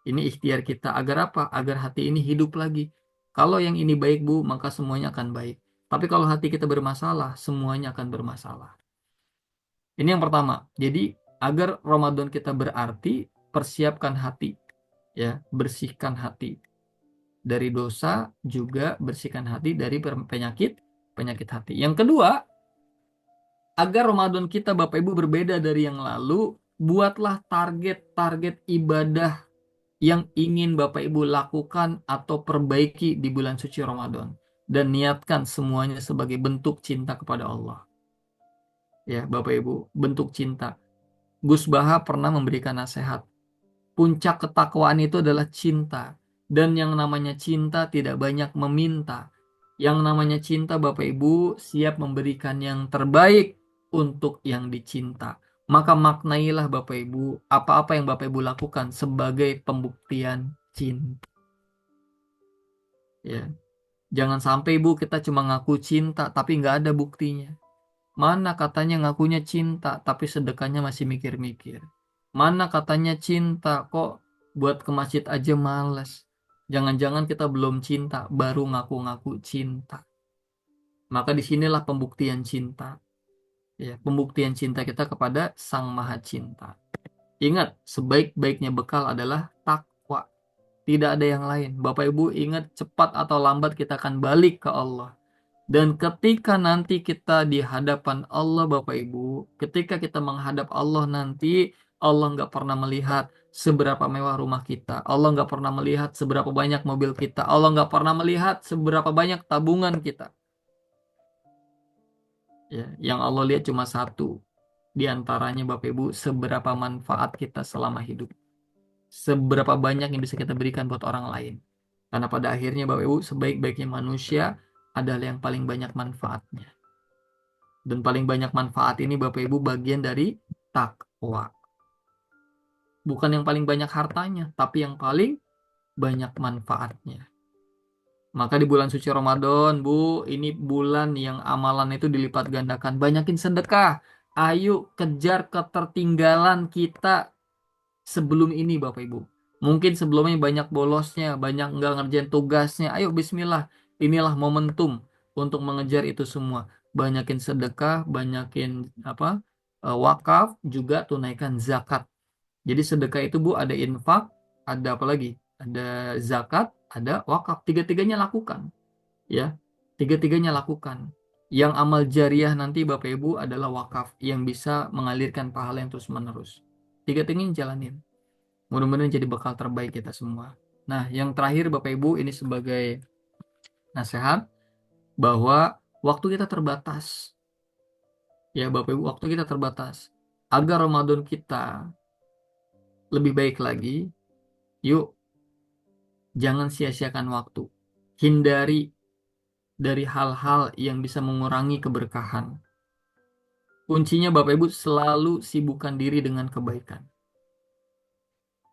Ini ikhtiar kita agar apa? Agar hati ini hidup lagi. Kalau yang ini baik Bu, maka semuanya akan baik. Tapi kalau hati kita bermasalah, semuanya akan bermasalah. Ini yang pertama. Jadi agar Ramadan kita berarti, persiapkan hati, ya, bersihkan hati dari dosa, juga bersihkan hati dari penyakit hati. Yang kedua, agar Ramadan kita Bapak Ibu berbeda dari yang lalu, buatlah target-target ibadah yang ingin Bapak Ibu lakukan atau perbaiki di bulan suci Ramadan. Dan niatkan semuanya sebagai bentuk cinta kepada Allah. Ya, Bapak Ibu, bentuk cinta. Gus Baha pernah memberikan nasihat. Puncak ketakwaan itu adalah cinta. Dan yang namanya cinta tidak banyak meminta. Yang namanya cinta Bapak Ibu siap memberikan yang terbaik untuk yang dicinta. Maka maknailah Bapak Ibu apa-apa yang Bapak Ibu lakukan sebagai pembuktian cinta. Ya. Jangan sampai Ibu kita cuma ngaku cinta tapi nggak ada buktinya. Mana katanya ngakunya cinta tapi sedekahnya masih mikir-mikir. Mana katanya cinta kok buat ke masjid aja males. Jangan-jangan kita belum cinta baru ngaku-ngaku cinta. Maka disinilah pembuktian cinta. Ya, pembuktian cinta kita kepada Sang Maha Cinta. Ingat, sebaik-baiknya bekal adalah takwa. Tidak ada yang lain. Bapak Ibu ingat, cepat atau lambat kita akan balik ke Allah. Dan ketika nanti kita di hadapan Allah Bapak Ibu, ketika kita menghadap Allah nanti, Allah nggak pernah melihat seberapa mewah rumah kita. Allah nggak pernah melihat seberapa banyak mobil kita. Allah nggak pernah melihat seberapa banyak tabungan kita. Ya, yang Allah lihat cuma satu. Di antaranya Bapak Ibu, seberapa manfaat kita selama hidup. Seberapa banyak yang bisa kita berikan buat orang lain. Karena pada akhirnya Bapak Ibu, sebaik-baiknya manusia adalah yang paling banyak manfaatnya. Dan paling banyak manfaat ini Bapak Ibu bagian dari takwa. Bukan yang paling banyak hartanya, tapi yang paling banyak manfaatnya. Maka di bulan suci Ramadan, Bu, ini bulan yang amalan itu dilipat gandakan. Banyakin sedekah. Ayo kejar ketertinggalan kita sebelum ini Bapak Ibu. Mungkin sebelumnya banyak bolosnya, banyak nggak ngerjain tugasnya. Ayo bismillah, inilah momentum untuk mengejar itu semua. Banyakin sedekah, banyakin wakaf, juga tunaikan zakat. Jadi sedekah itu Bu ada infak, ada apa lagi? Ada zakat, ada wakaf. Tiga-tiganya lakukan. Ya, tiga-tiganya lakukan. Yang amal jariah nanti Bapak Ibu adalah wakaf yang bisa mengalirkan pahala yang terus-menerus. Tiga-tiganya jalanin. Mudah-mudahan jadi bekal terbaik kita semua. Nah, yang terakhir Bapak Ibu ini sebagai nasihat bahwa waktu kita terbatas. Ya Bapak Ibu, waktu kita terbatas. Agar Ramadan kita lebih baik lagi, yuk jangan sia-siakan waktu. Hindari dari hal-hal yang bisa mengurangi keberkahan. Kuncinya Bapak Ibu selalu sibukkan diri dengan kebaikan.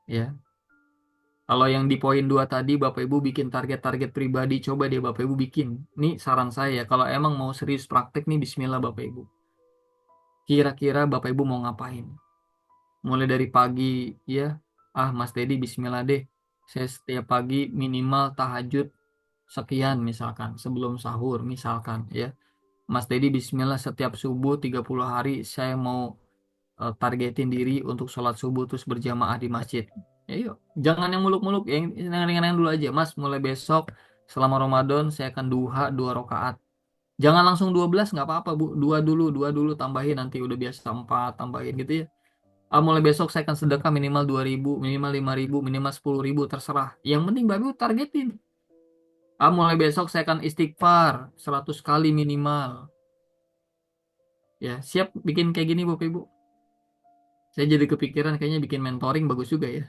Ya. Kalau yang di poin 2 tadi Bapak Ibu bikin target-target pribadi, coba deh Bapak Ibu bikin. Ini saran saya, kalau emang mau serius praktek nih bismillah Bapak Ibu. Kira-kira Bapak Ibu mau ngapain? Mulai dari pagi ya, Mas Dedi bismillah deh. Saya setiap pagi minimal tahajud sekian misalkan, sebelum sahur misalkan ya. Mas Dedi bismillah setiap subuh 30 hari saya mau targetin diri untuk sholat subuh terus berjamaah di masjid. Ya yuk, jangan yang muluk-muluk, yang ringan-ringan dulu aja. Mas, mulai besok selama Ramadan saya akan duha 2 rakaat. Jangan langsung 12 nggak apa-apa Bu. Dua dulu tambahin nanti udah biasa 4 tambahin gitu ya. Mulai besok saya akan sedekah minimal 2.000, minimal 5.000, minimal 10.000 terserah. Yang penting Bapak Ibu targetin. Mulai besok saya akan istighfar 100 kali minimal. Ya, siap bikin kayak gini Bapak Ibu. Saya jadi kepikiran kayaknya bikin mentoring bagus juga ya.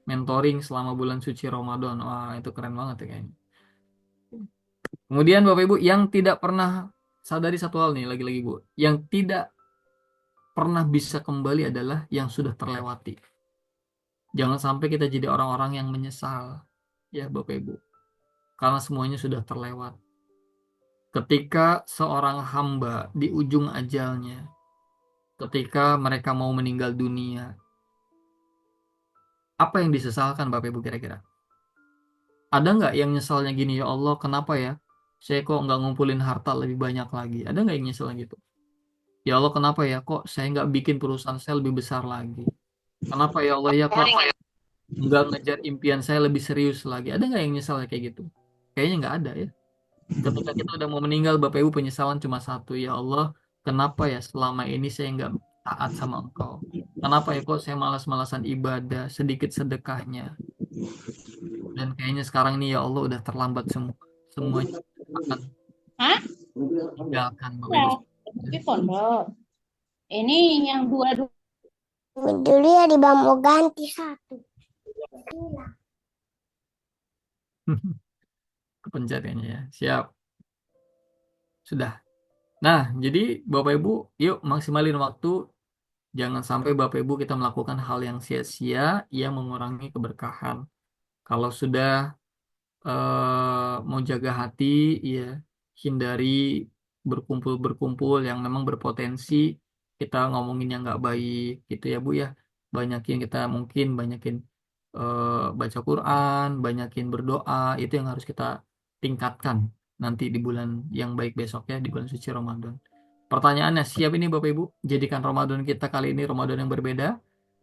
Mentoring selama bulan suci Ramadan. Wah, itu keren banget ya kayaknya. Kemudian Bapak Ibu yang tidak pernah sadari satu hal nih lagi-lagi Bu. Yang tidak pernah bisa kembali adalah yang sudah terlewati. Jangan sampai kita jadi orang-orang yang menyesal. Ya Bapak Ibu. Karena semuanya sudah terlewat. Ketika seorang hamba di ujung ajalnya, ketika mereka mau meninggal dunia, apa yang disesalkan Bapak Ibu kira-kira? Ada nggak yang nyesalnya gini, ya Allah, kenapa ya? Saya kok nggak ngumpulin harta lebih banyak lagi? Ada nggak yang nyesel gitu? Ya Allah, kenapa ya? Kok saya nggak bikin perusahaan saya lebih besar lagi? Kenapa ya Allah ya kok nggak ngejar impian saya lebih serius lagi? Ada nggak yang nyesel kayak gitu? Kayaknya nggak ada ya. Ketika kita udah mau meninggal, Bapak Ibu penyesalan cuma satu. Ya Allah, kenapa ya selama ini saya nggak taat sama Engkau? Kenapa ya kok saya malas-malasan ibadah, sedikit sedekahnya? Dan kayaknya sekarang ini ya Allah udah terlambat semua. Semuanya akan Hah? tinggalkan Bapak Ya, Ibu. tapi pondok. Ini yang dua Dulu ya di bawah mau ganti satu. Kepencet kayaknya ya. Siap. Sudah. Nah, jadi Bapak Ibu, yuk maksimalin waktu. Jangan sampai Bapak Ibu kita melakukan hal yang sia-sia yang mengurangi keberkahan. Kalau sudah mau jaga hati, ya hindari berkumpul-berkumpul yang memang berpotensi kita ngomongin yang nggak baik gitu ya Bu ya. Banyakin kita mungkin banyakin baca Quran, banyakin berdoa, itu yang harus kita tingkatkan nanti di bulan yang baik besok ya, di bulan suci Ramadan. Pertanyaannya, siap ini Bapak Ibu? Jadikan Ramadan kita kali ini Ramadan yang berbeda.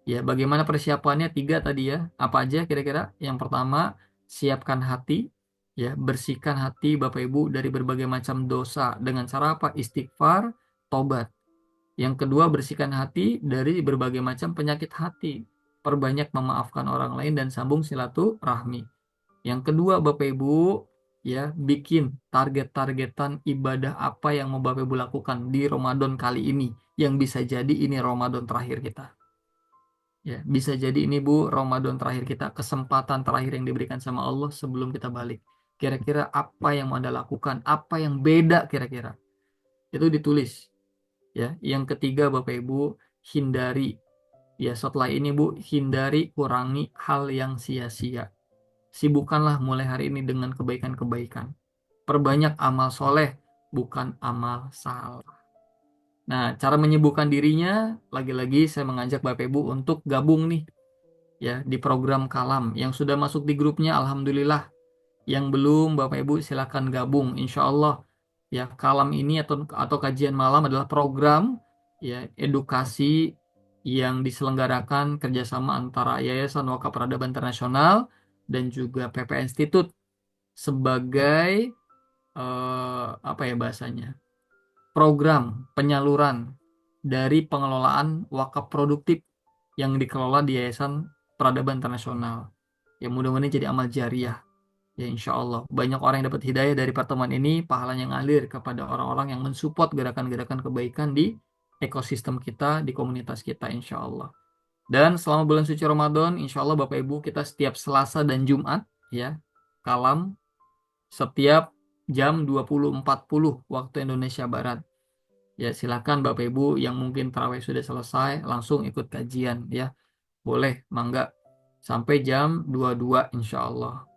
Ya, bagaimana persiapannya? 3 tadi ya. Apa aja kira-kira? Yang pertama, siapkan hati, ya, bersihkan hati Bapak Ibu dari berbagai macam dosa dengan cara apa? Istighfar, tobat. Yang kedua, bersihkan hati dari berbagai macam penyakit hati. Perbanyak memaafkan orang lain dan sambung silaturahmi. Yang kedua, Bapak Ibu, ya, bikin target-targetan ibadah apa yang mau Bapak Ibu lakukan di Ramadan kali ini. Yang bisa jadi ini Ramadan terakhir kita. Ya, bisa jadi ini Bu, Ramadan terakhir kita, kesempatan terakhir yang diberikan sama Allah sebelum kita balik. Kira-kira apa yang mau Anda lakukan? Apa yang beda kira-kira? Itu ditulis. Ya, yang ketiga Bapak Ibu, hindari. Ya, setelah ini Bu, hindari, kurangi hal yang sia-sia. Sibukkanlah mulai hari ini dengan kebaikan-kebaikan. Perbanyak amal soleh, bukan amal salah. Nah, cara menyibukkan dirinya, lagi-lagi saya mengajak Bapak Ibu untuk gabung nih ya di program Kalam yang sudah masuk di grupnya alhamdulillah. Yang belum Bapak Ibu silakan gabung insya Allah ya. Kalam ini atau kajian malam adalah program ya edukasi yang diselenggarakan kerjasama antara Yayasan Wakaf Peradaban Internasional dan juga PP Institute sebagai apa ya bahasanya, program penyaluran dari pengelolaan wakaf produktif yang dikelola di Yayasan Peradaban Internasional. Ya mudah-mudahan jadi amal jariah. Ya insya Allah banyak orang yang dapat hidayah dari pertemuan ini, pahalanya ngalir kepada orang-orang yang mensupport gerakan-gerakan kebaikan di ekosistem kita, di komunitas kita insya Allah. Dan selama bulan suci Ramadan, insya Allah Bapak Ibu kita setiap Selasa dan Jumat ya, kalam setiap jam 20.40 waktu Indonesia Barat. Ya, silakan Bapak Ibu yang mungkin tarawih sudah selesai langsung ikut kajian ya. Boleh, mangga sampai jam 22 insya Allah.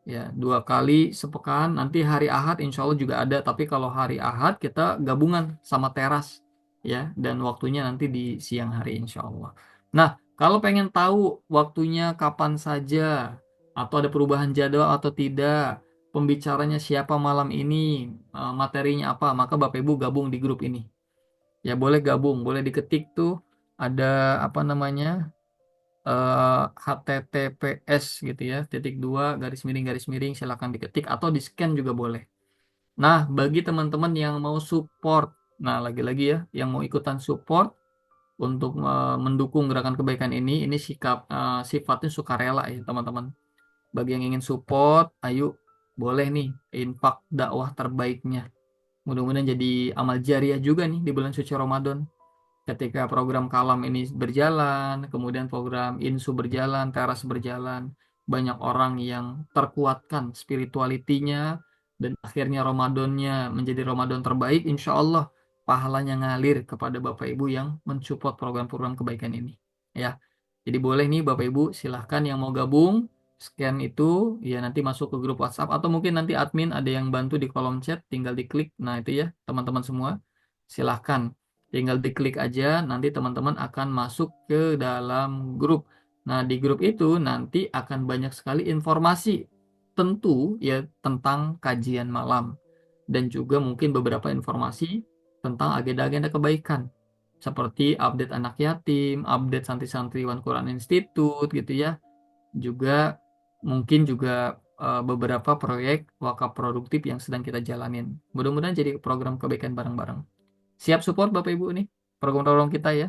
Ya, 2 kali sepekan. Nanti hari Ahad insya Allah juga ada. Tapi kalau hari Ahad kita gabungan sama teras ya. Dan waktunya nanti di siang hari insya Allah. Nah, kalau pengen tahu waktunya kapan saja atau ada perubahan jadwal atau tidak, pembicaranya siapa malam ini, materinya apa, maka Bapak Ibu gabung di grup ini. Ya boleh gabung, boleh diketik tuh ada apa namanya HTTPS gitu ya, _garis miring silakan diketik atau di scan juga boleh. Nah, bagi teman-teman yang mau support, nah lagi-lagi ya, yang mau ikutan support untuk mendukung gerakan kebaikan ini sifatnya sukarela ya teman-teman. Bagi yang ingin support, ayo boleh nih infak dakwah terbaiknya. Mudah-mudahan jadi amal jariah juga nih di bulan suci Ramadan. Ketika program Kalam ini berjalan, kemudian program Insu berjalan, Teras berjalan, banyak orang yang terkuatkan spiritualitinya, dan akhirnya Ramadannya menjadi Ramadan terbaik, insya Allah pahalanya ngalir kepada Bapak Ibu yang mensupport program-program kebaikan ini. Ya, jadi boleh nih Bapak Ibu silahkan yang mau gabung, scan itu, ya nanti masuk ke grup WhatsApp, atau mungkin nanti admin ada yang bantu di kolom chat, tinggal diklik, nah itu ya teman-teman semua, silahkan. Tinggal diklik aja, nanti teman-teman akan masuk ke dalam grup. Nah, di grup itu nanti akan banyak sekali informasi tentu ya tentang kajian malam. Dan juga mungkin beberapa informasi tentang agenda-agenda kebaikan. Seperti update anak yatim, update santri-santriwan Quran Institute gitu ya. Juga mungkin juga beberapa proyek wakaf produktif yang sedang kita jalanin. Mudah-mudahan jadi program kebaikan bareng-bareng. Siap support Bapak Ibu nih program-program kita ya.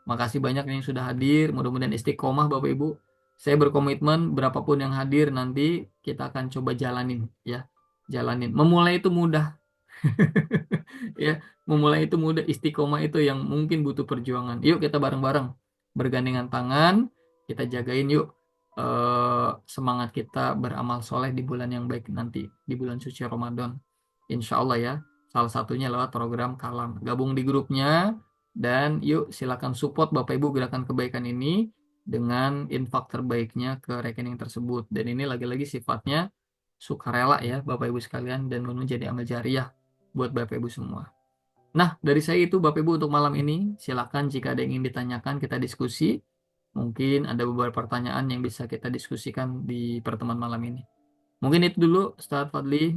Makasih banyak yang sudah hadir. Mudah-mudahan istiqomah Bapak Ibu. Saya berkomitmen berapapun yang hadir nanti kita akan coba jalanin ya. Jalanin. Memulai itu mudah. Ya, memulai itu mudah. Istiqomah itu yang mungkin butuh perjuangan. Yuk kita bareng-bareng bergandengan tangan. Kita jagain yuk semangat kita beramal soleh di bulan yang baik nanti. Di bulan suci Ramadan. Insya Allah ya. Salah satunya lewat program Kalam. Gabung di grupnya dan yuk silakan support Bapak Ibu gerakan kebaikan ini dengan infak terbaiknya ke rekening tersebut. Dan ini lagi-lagi sifatnya sukarela ya Bapak Ibu sekalian dan menjadi amal jariah buat Bapak Ibu semua. Nah, dari saya itu Bapak Ibu untuk malam ini. Silakan jika ada yang ingin ditanyakan kita diskusi. Mungkin ada beberapa pertanyaan yang bisa kita diskusikan di pertemuan malam ini. Mungkin itu dulu, Ustadz Fadli.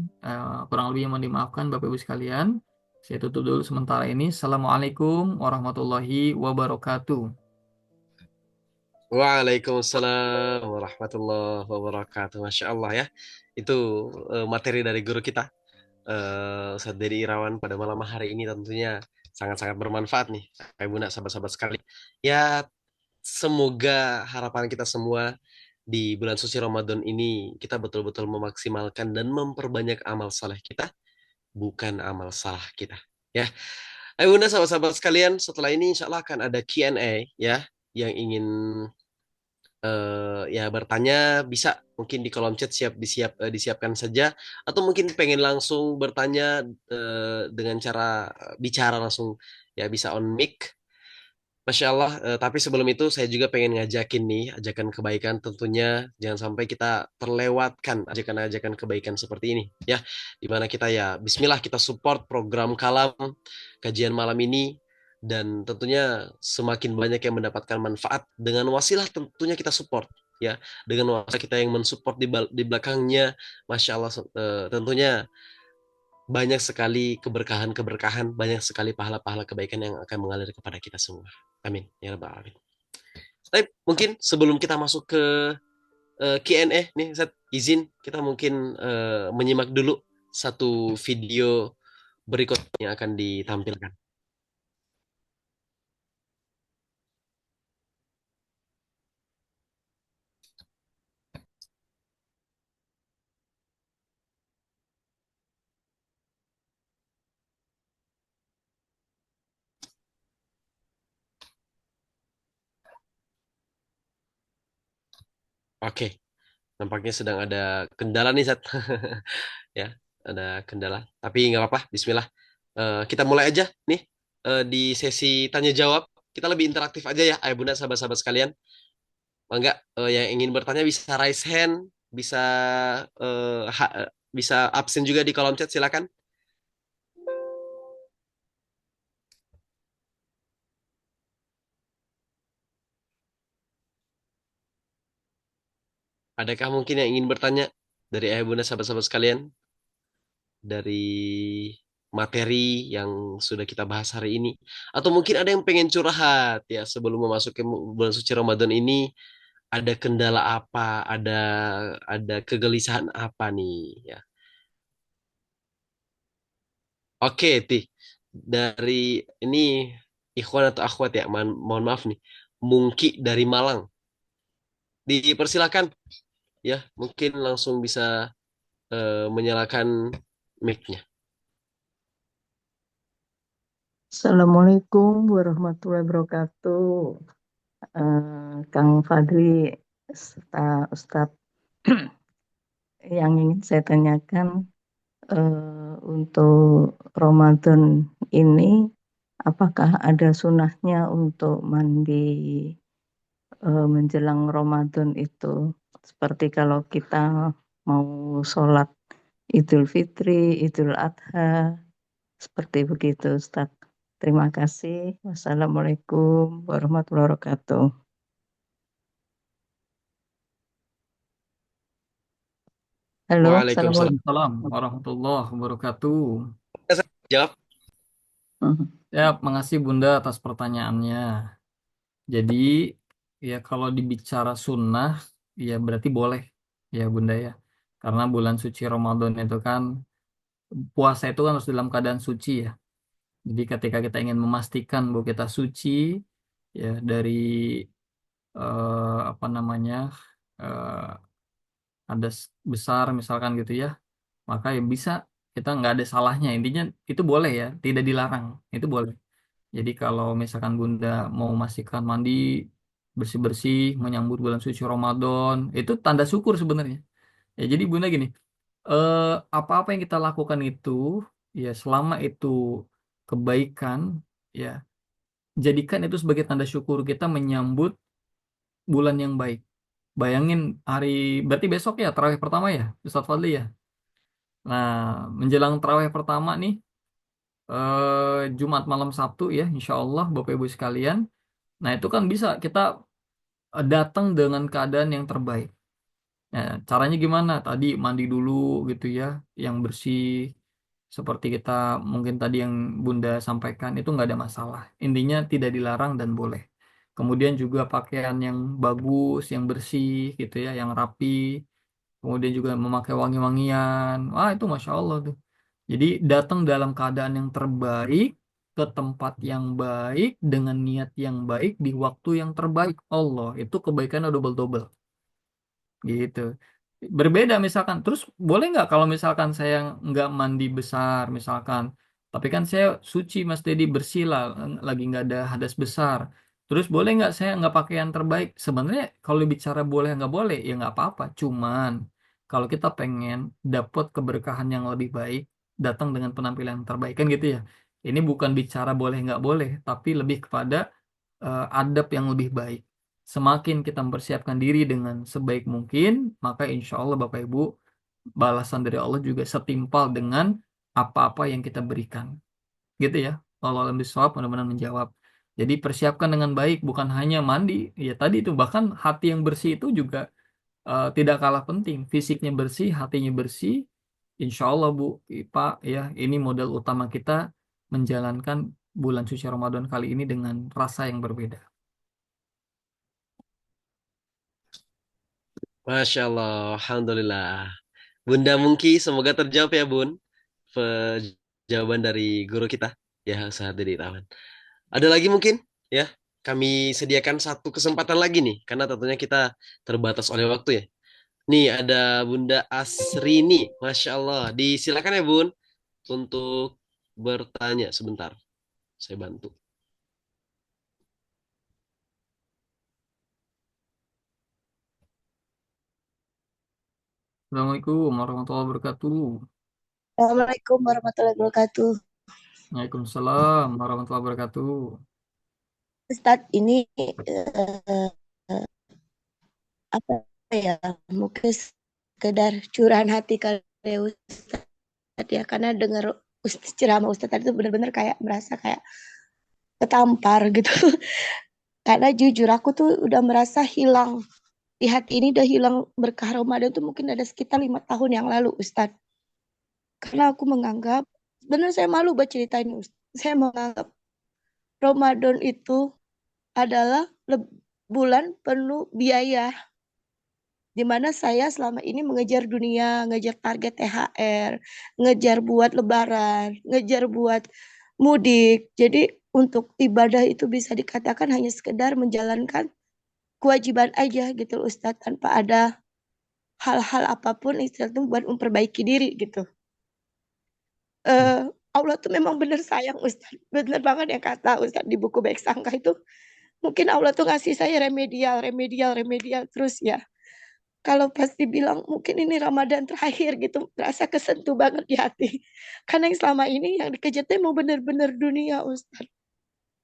Kurang lebih yang mohon dimaafkan Bapak Ibu sekalian. Saya tutup dulu sementara ini. Assalamualaikum warahmatullahi wabarakatuh. Waalaikumsalam warahmatullahi wabarakatuh. Masya Allah ya. Itu materi dari guru kita, Ustadz Dedi Irawan pada malam hari ini tentunya sangat-sangat bermanfaat nih. Kayak Bunda, sahabat-sahabat sekali. Ya, semoga harapan kita semua di bulan suci Ramadan ini kita betul-betul memaksimalkan dan memperbanyak amal saleh kita, bukan amal salah kita. Ya, ayo Bunda, sahabat-sahabat sekalian, setelah ini insya Allah akan ada Q&A ya, yang ingin ya bertanya bisa mungkin di kolom chat disiapkan saja, atau mungkin pengen langsung bertanya dengan cara bicara langsung ya bisa on mic. Masya Allah, tapi sebelum itu saya juga pengen ngajakin nih, ajakan kebaikan tentunya jangan sampai kita terlewatkan ajakan-ajakan kebaikan seperti ini ya. Dimana kita ya Bismillah kita support program Kalam kajian malam ini, dan tentunya semakin banyak yang mendapatkan manfaat dengan wasilah tentunya kita support ya, dengan wasilah kita yang mensupport di belakangnya. Masya Allah, tentunya banyak sekali keberkahan-keberkahan, banyak sekali pahala-pahala kebaikan yang akan mengalir kepada kita semua. Amin ya rabbal alamin. Tapi mungkin sebelum kita masuk ke Q&A nih, Ustaz, izin kita mungkin menyimak dulu satu video berikut yang akan ditampilkan. Oke, nampaknya sedang ada kendala nih, Zat. Ya, ada kendala. Tapi nggak apa-apa, Bismillah. Kita mulai aja nih di sesi tanya jawab. Kita lebih interaktif aja ya, ayah bunda, sahabat-sahabat sekalian. Mangga, yang ingin bertanya bisa raise hand, bisa bisa absen juga di kolom chat, silakan. Adakah mungkin yang ingin bertanya dari ayah bunda, sahabat-sahabat sekalian, dari materi yang sudah kita bahas hari ini? Atau mungkin ada yang pengen curhat ya sebelum memasuki bulan suci Ramadan ini, ada kendala apa, ada kegelisahan apa nih ya. Oke, Ti. Dari ini ikhwan atau akhwat ya, mohon maaf nih. Mungki dari Malang. Dipersilakan ya, mungkin langsung bisa menyalakan mic-nya. Assalamualaikum warahmatullahi wabarakatuh. Kang Fadli serta Ustadz, yang ingin saya tanyakan untuk Ramadan ini, apakah ada sunahnya untuk mandi menjelang Ramadan itu? Seperti kalau kita mau sholat Idul Fitri, Idul Adha, seperti begitu, Ustaz. Terima kasih. Wassalamualaikum warahmatullahi wabarakatuh. Halo, Waalaikumsalam. Assalamualaikum. Waalaikumsalam warahmatullahi wabarakatuh. Bisa saya jawab. Ya, makasih Bunda atas pertanyaannya. Jadi, ya kalau dibicara sunnah, ya berarti boleh, ya Bunda ya. Karena bulan suci Ramadan itu kan, puasa itu kan harus dalam keadaan suci ya. Jadi ketika kita ingin memastikan bahwa kita suci, ya dari apa namanya, eh, hadas besar misalkan gitu ya, maka ya bisa, kita nggak ada salahnya. Intinya itu boleh ya, tidak dilarang, itu boleh. Jadi kalau misalkan Bunda mau memastikan mandi bersih-bersih menyambut bulan suci Ramadan, itu tanda syukur sebenarnya. Ya jadi Bunda gini, eh, apa-apa yang kita lakukan itu, ya selama itu kebaikan, ya jadikan itu sebagai tanda syukur kita menyambut bulan yang baik. Bayangin hari, berarti besok ya tarawih pertama ya, Ustadz Fadli ya. Nah, menjelang tarawih pertama nih, Jumat malam Sabtu ya, insya Allah Bapak Ibu sekalian. Nah, itu kan bisa kita datang dengan keadaan yang terbaik. Nah, caranya gimana? Tadi mandi dulu gitu ya, yang bersih. Seperti kita mungkin tadi yang Bunda sampaikan, itu nggak ada masalah. Intinya tidak dilarang dan boleh. Kemudian juga pakaian yang bagus, yang bersih gitu ya, yang rapi. Kemudian juga memakai wangi-wangian. Wah, itu Masya Allah tuh. Jadi datang dalam keadaan yang terbaik, ke tempat yang baik, dengan niat yang baik, di waktu yang terbaik. Allah, itu kebaikannya double-double. Gitu. Berbeda misalkan. Terus boleh nggak kalau misalkan saya nggak mandi besar, misalkan. Tapi kan saya suci, Mas Dedi, bersih lah, lagi nggak ada hadas besar. Terus boleh nggak saya nggak pakai yang terbaik? Sebenarnya kalau bicara boleh nggak boleh, ya nggak apa-apa. Cuman kalau kita pengen dapat keberkahan yang lebih baik, datang dengan penampilan yang terbaik kan gitu ya. Ini bukan bicara boleh nggak boleh, tapi lebih kepada adab yang lebih baik. Semakin kita mempersiapkan diri dengan sebaik mungkin, maka insya Allah Bapak Ibu, balasan dari Allah juga setimpal dengan apa-apa yang kita berikan. Gitu ya. Allah alam bisawab benar-benar menjawab. Jadi persiapkan dengan baik, bukan hanya mandi. Ya tadi itu, bahkan hati yang bersih itu juga tidak kalah penting. Fisiknya bersih, hatinya bersih. Insya Allah Bu, Pak, ya ini modal utama kita menjalankan bulan suci Ramadan kali ini dengan rasa yang berbeda. Masya Allah, Alhamdulillah. Bunda Mungki, semoga terjawab ya Bun. Jawaban dari guru kita. Ya, saat di taman. Ada lagi mungkin? Ya, kami sediakan satu kesempatan lagi nih. Karena tentunya kita terbatas oleh waktu ya. Nih, ada Bunda Asrini. Masya Allah. Disilakan ya Bun. Untuk bertanya sebentar. Saya bantu. Assalamualaikum warahmatullahi wabarakatuh. Assalamualaikum warahmatullahi wabarakatuh. Waalaikumsalam warahmatullahi wabarakatuh. Ustadz, ini eh, apa ya? Mungkin sekedar curahan hati kali ya, Ustadz ya, karena dengar ceramah Ustadz tadi itu benar-benar kayak merasa kayak ketampar gitu. Karena jujur aku tuh udah merasa hilang di hati ini, udah hilang berkah Ramadan tuh mungkin ada sekitar 5 tahun yang lalu, Ustadz. Karena aku menganggap, benar saya malu buat ceritain, Ustadz. Saya menganggap Ramadan itu adalah bulan penuh biaya, di mana saya selama ini mengejar dunia, ngejar target THR, ngejar buat lebaran, ngejar buat mudik. Jadi untuk ibadah itu bisa dikatakan hanya sekedar menjalankan kewajiban aja gitu Ustadz, tanpa ada hal-hal apapun istilahnya buat memperbaiki diri gitu. Allah tuh memang benar sayang Ustadz. Benar banget yang kata Ustadz di buku Baik Sangka itu. Mungkin Allah tuh ngasih saya remedial, remedial, remedial terus ya. Kalau pas dibilang mungkin ini Ramadan terakhir gitu, merasa kesentuh banget di hati. Karena yang selama ini yang dikejar tuh mau bener-bener dunia, Ustadz.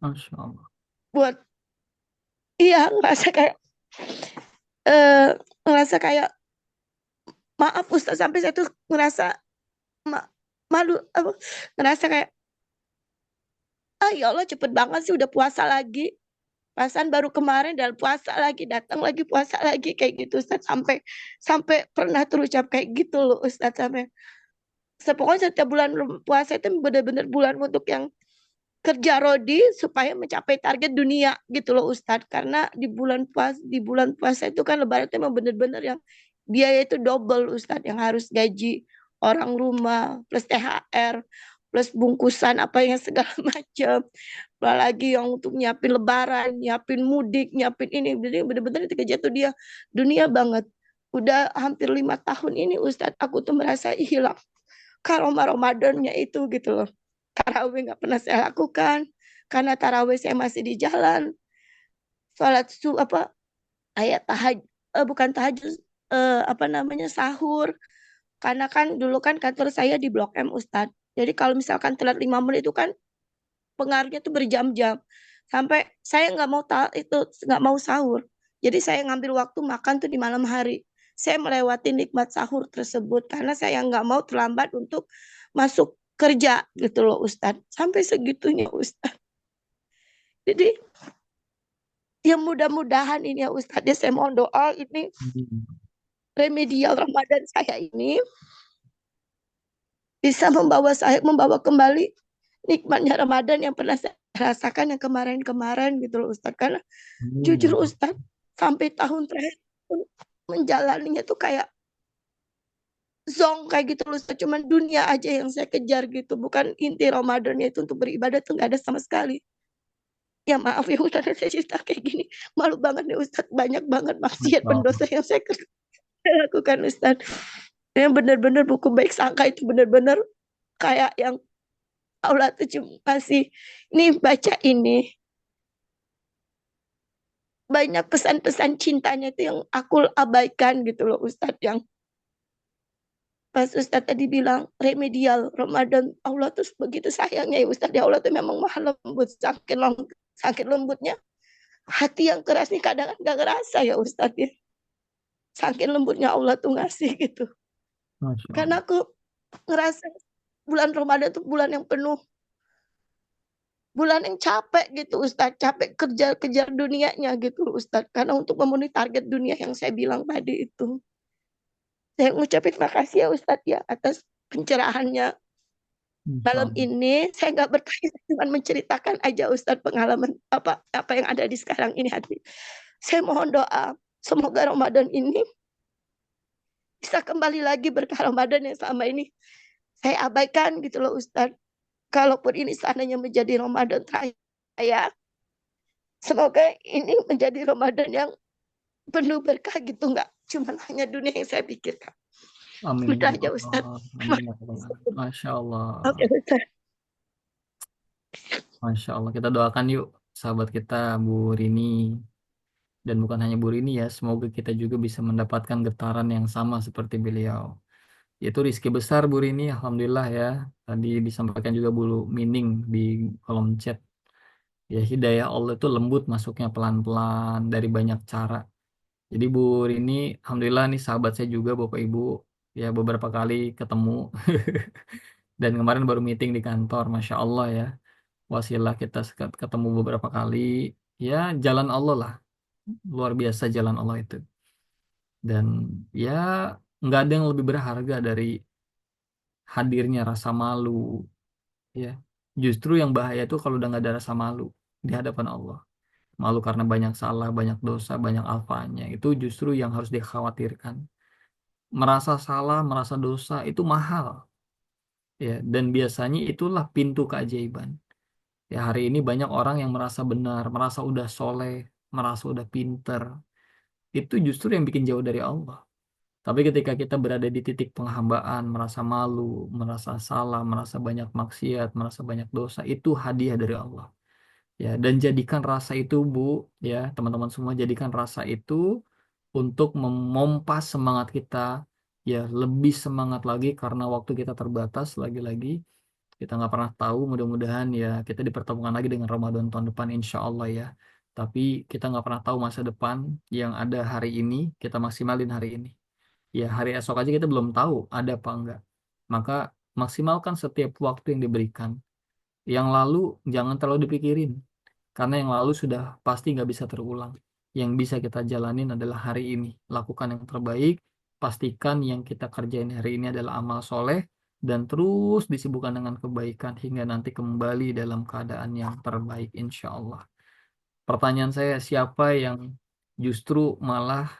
Masya Allah. Buat, iya, eh ngerasa kayak, maaf Ustadz, sampai saya tuh ngerasa malu, ngerasa kayak, ya Allah cepet banget sih udah puasa lagi. Pasan baru kemarin dan puasa lagi, datang lagi puasa lagi kayak gitu Ustadz, sampai pernah terucap kayak gitu loh Ustadz, sampai pokoknya setiap bulan puasa itu benar-benar bulan untuk yang kerja rodi supaya mencapai target dunia gitu loh Ustadz. Karena di bulan puasa itu kan lebaran itu memang benar-benar yang biaya itu double Ustadz, yang harus gaji orang rumah plus THR plus bungkusan apa yang segala macam, apalagi yang untuk nyiapin lebaran, nyiapin mudik, nyiapin ini. Jadi benar-benar itu jatuh dia dunia banget. Udah hampir 5 tahun ini Ustadz, aku tuh merasa hilang kalau Ramadannya itu gitu loh. Tarawih nggak pernah saya lakukan karena tarawih saya masih di jalan. Sholat ayat tahajud, bukan tahajud, apa namanya, sahur. Karena kan dulu kan kantor saya di Blok M Ustadz. Jadi kalau misalkan telat 5 menit itu kan pengaruhnya tuh berjam-jam. Sampai saya nggak mau sahur. Jadi saya ngambil waktu makan tuh di malam hari. Saya melewati nikmat sahur tersebut karena saya nggak mau terlambat untuk masuk kerja gitu loh Ustadz. Sampai segitunya Ustadz. Jadi ya mudah-mudahan ini ya Ustadz, ya saya mohon doa ini remedial Ramadan saya ini bisa membawa kembali nikmatnya Ramadan yang pernah saya rasakan yang kemarin-kemarin gitu loh Ustadz. Karena jujur Ustadz, sampai tahun terakhir pun menjalaninya tuh kayak zong kayak gitu loh Ustadz. Cuman dunia aja yang saya kejar gitu. Bukan inti Ramadannya itu untuk beribadah tuh nggak ada sama sekali. Ya maaf ya Ustadz, saya cerita kayak gini. Malu banget nih Ustadz. Banyak banget maksiat pendosa yang saya lakukan Ustadz. Yang benar-benar buku Baik Sangka itu benar-benar kayak yang Allah tuh cuma kasih, nih baca ini. Banyak pesan-pesan cintanya itu yang aku abaikan gitu loh Ustadz. Yang pas Ustadz tadi bilang remedial Ramadan, Allah tuh begitu sayangnya ya Ustadz. Ya Allah tuh memang maha lembut, sakit lembutnya. Hati yang keras nih kadang gak ngerasa ya Ustadz ya. Saking lembutnya Allah tuh ngasih gitu. Karena aku ngerasa bulan Ramadan tuh bulan yang penuh, bulan yang capek gitu Ustadz, capek kejar dunianya gitu Ustadz, karena untuk memenuhi target dunia yang saya bilang tadi itu. Saya ngucapin makasih ya Ustadz ya atas pencerahannya malam ini. Saya nggak bertanya, cuma menceritakan aja Ustadz pengalaman apa yang ada di sekarang ini hati. Saya mohon doa semoga Ramadan ini bisa kembali lagi berkah Ramadan yang selama ini saya abaikan gitu loh Ustadz. Kalaupun ini seandainya menjadi Ramadan terakhir saya, semoga ini menjadi Ramadan yang penuh berkah gitu, nggak cuma hanya dunia yang saya pikirkan. Amin. Udah aja Ustaz. Masya Allah. Oke Ustaz. Masya Allah. Kita doakan yuk sahabat kita Bu Rini. Dan bukan hanya Bu Rini ya, semoga kita juga bisa mendapatkan getaran yang sama seperti beliau. Itu rizki besar Bu Rini, alhamdulillah ya. Tadi disampaikan juga Bu Mining di kolom chat. Ya hidayah Allah itu lembut masuknya pelan-pelan dari banyak cara. Jadi Bu Rini, alhamdulillah nih sahabat saya juga Bapak Ibu. Ya beberapa kali ketemu. Dan kemarin baru meeting di kantor, Masya Allah ya. Wasilah kita ketemu beberapa kali. Ya jalan Allah lah. Luar biasa jalan Allah itu. Dan ya nggak ada yang lebih berharga dari hadirnya rasa malu. Ya, justru yang bahaya itu kalau udah nggak ada rasa malu di hadapan Allah. Malu karena banyak salah, banyak dosa, banyak alfanya. Itu justru yang harus dikhawatirkan. Merasa salah, merasa dosa itu mahal. Ya, dan biasanya itulah pintu keajaiban. Ya, hari ini banyak orang yang merasa benar, merasa udah soleh, merasa udah pinter. Itu justru yang bikin jauh dari Allah. Tapi ketika kita berada di titik penghambaan, merasa malu, merasa salah, merasa banyak maksiat, merasa banyak dosa, itu hadiah dari Allah. Ya, dan jadikan rasa itu, Bu, ya, teman-teman semua jadikan rasa itu untuk memompa semangat kita, ya, lebih semangat lagi karena waktu kita terbatas lagi-lagi. Kita nggak pernah tahu, mudah-mudahan ya kita dipertemukan lagi dengan Ramadan tahun depan, insya Allah ya. Tapi kita nggak pernah tahu masa depan yang ada hari ini, kita maksimalin hari ini. Ya, hari esok aja kita belum tahu ada apa enggak. Maka maksimalkan setiap waktu yang diberikan. Yang lalu jangan terlalu dipikirin. Karena yang lalu sudah pasti nggak bisa terulang. Yang bisa kita jalanin adalah hari ini. Lakukan yang terbaik. Pastikan yang kita kerjain hari ini adalah amal soleh. Dan terus disibukkan dengan kebaikan hingga nanti kembali dalam keadaan yang terbaik insya Allah. Pertanyaan saya, siapa yang justru malah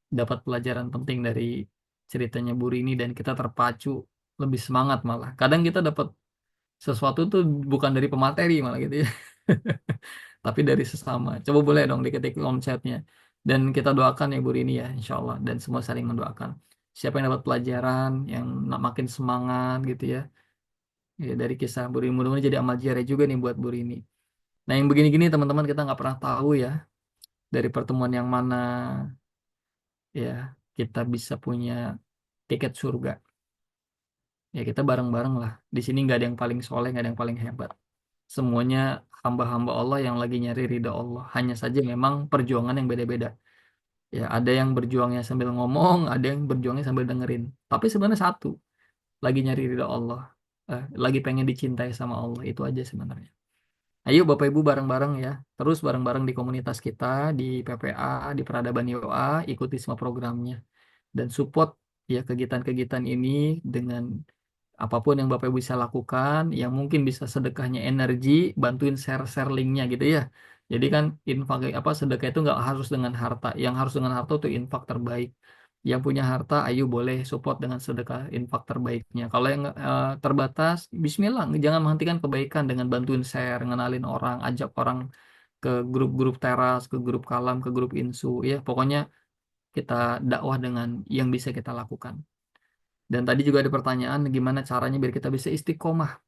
dapat pelajaran penting dari ceritanya Bu Rini dan kita terpacu lebih semangat malah. Kadang kita dapat sesuatu tuh bukan dari pemateri malah gitu ya. Tapi dari sesama. Coba boleh dong diketik kolom chatnya. Dan kita doakan ya Bu Rini ya, insya Allah. Dan semua saling mendoakan. Siapa yang dapat pelajaran, yang nak makin semangat gitu ya. Ya dari kisah Bu Rini. Mudah-mudahan jadi amal jariah juga nih buat Bu Rini. Nah yang begini-gini teman-teman kita nggak pernah tahu ya. Dari pertemuan yang mana ya kita bisa punya tiket surga. Ya kita bareng-bareng lah. Di sini nggak ada yang paling soleh, nggak ada yang paling hebat. Semuanya hamba-hamba Allah yang lagi nyari ridha Allah. Hanya saja memang perjuangan yang beda-beda. Ya ada yang berjuangnya sambil ngomong, ada yang berjuangnya sambil dengerin. Tapi sebenarnya satu, lagi nyari ridha Allah. Lagi pengen dicintai sama Allah. Itu aja sebenarnya. Ayo Bapak Ibu bareng-bareng ya. Terus bareng-bareng di komunitas kita, di PPA, di Peradaban YOA, ikuti semua programnya. Dan support ya kegiatan-kegiatan ini dengan apapun yang Bapak Ibu bisa lakukan, yang mungkin bisa sedekahnya energi, bantuin share-share linknya gitu ya. Jadi kan infak apa sedekah itu nggak harus dengan harta, yang harus dengan harta itu infak terbaik. Yang punya harta, ayo boleh support dengan sedekah infak terbaiknya. Kalau yang terbatas, Bismillah, jangan menghentikan kebaikan dengan bantuin share, ngenalin orang, ajak orang ke grup-grup teras, ke grup kalam, ke grup insu, ya pokoknya kita dakwah dengan yang bisa kita lakukan. Dan tadi juga ada pertanyaan gimana caranya biar kita bisa istiqomah.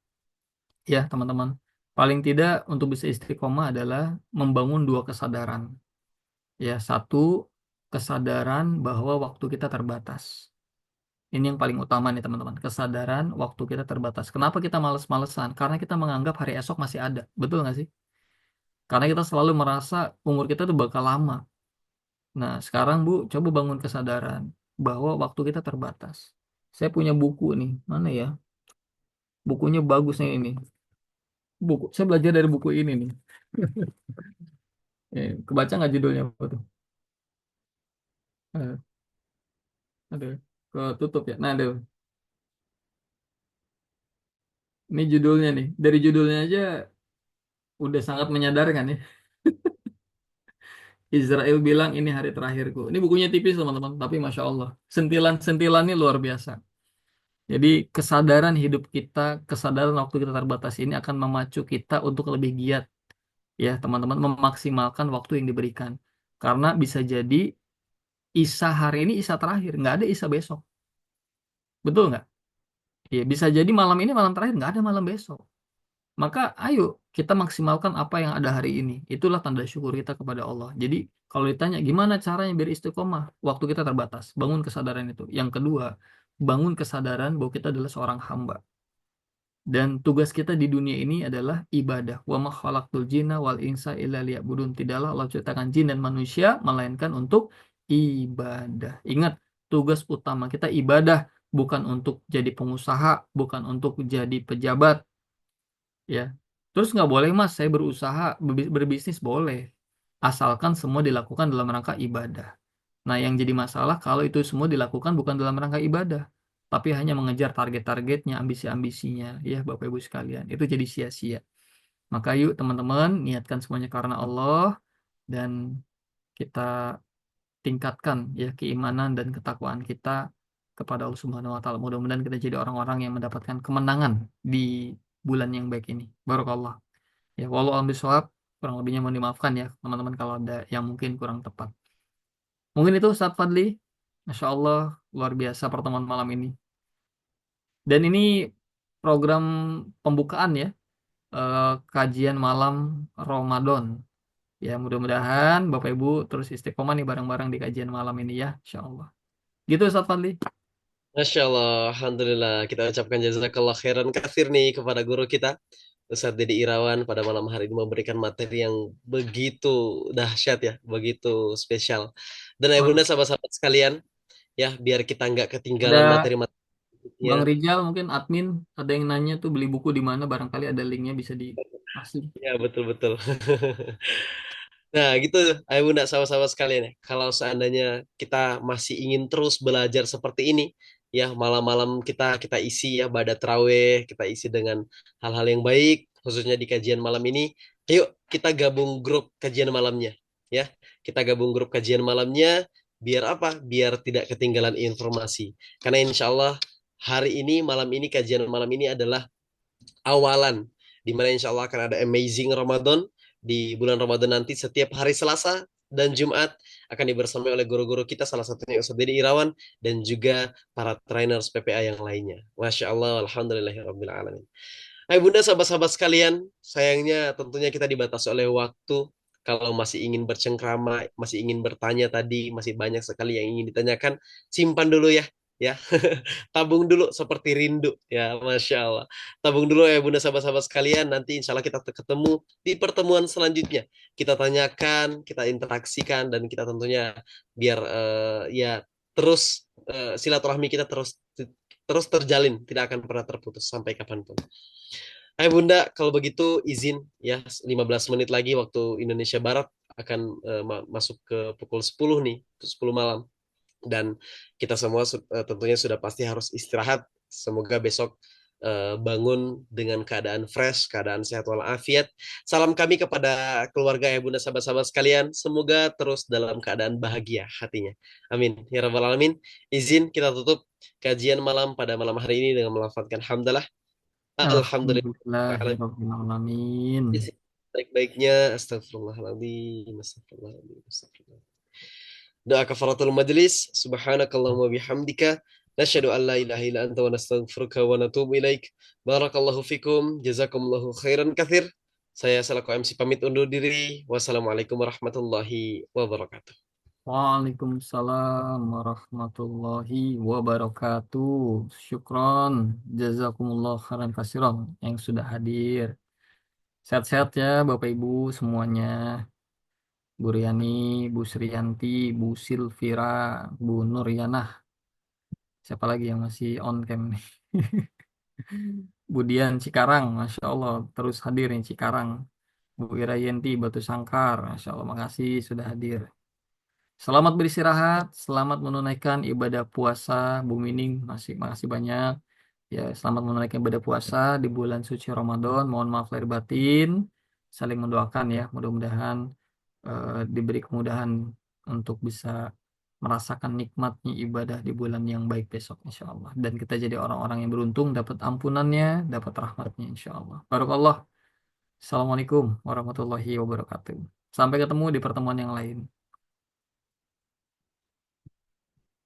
Ya, teman-teman. Paling tidak untuk bisa istiqomah adalah membangun dua kesadaran. Ya, satu kesadaran bahwa waktu kita terbatas. Ini yang paling utama nih, teman-teman. Kesadaran waktu kita terbatas. Kenapa kita males-malesan? Karena kita menganggap hari esok masih ada. Betul nggak sih? Karena kita selalu merasa umur kita tuh bakal lama. Nah, sekarang Bu, coba bangun kesadaran bahwa waktu kita terbatas. Saya punya buku nih, mana ya? Bukunya bagusnya ini. Buku, saya belajar dari buku ini nih. Kebaca nggak judulnya apa tuh? Eh, Aduh, ketutup ya. Nah, aduh. Ini judulnya nih. Dari judulnya aja udah sangat menyadarkan ya. Israel bilang ini hari terakhirku. Ini bukunya tipis teman-teman, tapi Masya Allah. Sentilan-sentilannya luar biasa. Jadi kesadaran hidup kita, kesadaran waktu kita terbatas ini akan memacu kita untuk lebih giat. Ya teman-teman, memaksimalkan waktu yang diberikan. Karena bisa jadi Isa hari ini Isa terakhir, nggak ada Isa besok. Betul nggak? Iya, bisa jadi malam ini malam terakhir, nggak ada malam besok. Maka ayo kita maksimalkan apa yang ada hari ini. Itulah tanda syukur kita kepada Allah. Jadi kalau ditanya gimana caranya biar istiqomah, waktu kita terbatas. Bangun kesadaran itu. Yang kedua, bangun kesadaran bahwa kita adalah seorang hamba. Dan tugas kita di dunia ini adalah ibadah. Wa ma khalaqtul jinna wal insa illa liya'budun. Tidaklah Allah ciptakan jin dan manusia melainkan untuk ibadah. Ingat, tugas utama kita ibadah, bukan untuk jadi pengusaha, bukan untuk jadi pejabat, ya. Terus nggak boleh mas, saya berusaha berbisnis boleh, asalkan semua dilakukan dalam rangka ibadah. Nah, yang jadi masalah kalau itu semua dilakukan bukan dalam rangka ibadah, tapi hanya mengejar target-targetnya, ambisi-ambisinya, ya Bapak Ibu sekalian, itu jadi sia-sia. Maka yuk teman-teman, niatkan semuanya karena Allah, dan kita tingkatkan ya keimanan dan ketakwaan kita kepada Allah Subhanahu wa taala. Mudah-mudahan kita jadi orang-orang yang mendapatkan kemenangan di bulan yang baik ini. Barakallah. Ya, walau alam bisawab, kurang lebihnya mohon dimaafkan ya teman-teman kalau ada yang mungkin kurang tepat. Mungkin itu Ustaz Fadli. Masya Allah, luar biasa pertemuan malam ini. Dan ini program pembukaan ya, kajian malam Ramadan. Ya, mudah-mudahan Bapak Ibu terus istiqomah nih bareng-bareng di kajian malam ini ya, Insya Allah. Gitu Ustaz Fadli. Masya Allah, Alhamdulillah. Kita ucapkan jazakallah khairan katsir nih kepada guru kita, Ustadz Dedi Irawan, pada malam hari ini memberikan materi yang begitu dahsyat ya, begitu spesial. Dan ya Wah, bunda sahabat-sahabat sekalian, ya biar kita nggak ketinggalan ada materi-materinya. Bang Rijal mungkin admin, ada yang nanya tuh beli buku di mana, barangkali ada linknya bisa dikasih. Ya betul-betul. Nah, gitu, ayo bunda, sahabat-sahabat sekalian ya. Kalau seandainya kita masih ingin terus belajar seperti ini, ya malam-malam kita isi ya pada tarawih, kita isi dengan hal-hal yang baik, khususnya di kajian malam ini. Ayo kita gabung grup kajian malamnya, ya. Kita gabung grup kajian malamnya, biar apa? Biar tidak ketinggalan informasi. Karena insya Allah hari ini, malam ini, kajian malam ini adalah awalan di mana insya Allah akan ada amazing Ramadan di bulan Ramadan nanti. Setiap hari Selasa dan Jumat akan dibersamai oleh guru-guru kita, salah satunya Ustadz Dedi Irawan dan juga para trainers PPA yang lainnya. Masya Allah, alhamdulillahirobbilalamin. Hai bunda, sahabat-sahabat sekalian, sayangnya tentunya kita dibatasi oleh waktu. Kalau masih ingin bercengkrama, masih ingin bertanya tadi, masih banyak sekali yang ingin ditanyakan, simpan dulu ya, ya. Tabung dulu seperti rindu, ya, masya Allah. Tabung dulu ya bunda, sahabat-sahabat sekalian. Nanti insya Allah kita ketemu di pertemuan selanjutnya. Kita tanyakan, kita interaksikan, dan kita tentunya biar ya terus silaturahmi kita terus terus terjalin, tidak akan pernah terputus sampai kapanpun. Hai Bunda, kalau begitu izin ya 15 menit lagi waktu Indonesia Barat akan masuk ke pukul 10 nih, 10 malam. Dan kita semua tentunya sudah pasti harus istirahat. Semoga besok bangun dengan keadaan fresh, keadaan sehat walafiat. Salam kami kepada keluarga ya Bunda, sahabat-sahabat sekalian. Semoga terus dalam keadaan bahagia hatinya. Amin. Ya Rabbal Alamin. Izin kita tutup kajian malam pada malam hari ini dengan melafazkan hamdalah. Alhamdulillah. Alhamdulillahirrahmanirrahim. Baik-baiknya. Astagfirullahaladzim. Astagfirullahaladzim. Astagfirullah. Doa kafaratul majlis. Subhanakallahumma bihamdika. Nasyhadu an la ilaha illa anta wa nastaghfiruka wa natubu ilaik. Barakallahu fikum. Jazakumullahu khairan katsir. Saya selaku MC pamit undur diri. Wassalamualaikum warahmatullahi wabarakatuh. Waalaikumsalam warahmatullahi wabarakatuh. Syukron, jazakumullah khairan kasiran yang sudah hadir. Sehat-sehat ya Bapak Ibu semuanya. Bu Riani, Bu Sriyanti, Bu Silvira, Bu Nuryanah. Siapa lagi yang masih on cam nih? Bu Dian Cikarang, Masya Allah, terus hadir nih Cikarang. Bu Irayanti Batu Sangkar, Masya Allah, makasih sudah hadir. Selamat beristirahat, selamat menunaikan ibadah puasa, Bu Mining, makasih banyak. Ya, selamat menunaikan ibadah puasa di bulan suci Ramadan. Mohon maaf lahir batin, saling mendoakan ya, mudah-mudahan diberi kemudahan untuk bisa merasakan nikmatnya ibadah di bulan yang baik besok insya Allah. Dan kita jadi orang-orang yang beruntung dapat ampunannya, dapat rahmatnya insya Allah. Barakallah. Assalamualaikum warahmatullahi wabarakatuh. Sampai ketemu di pertemuan yang lain.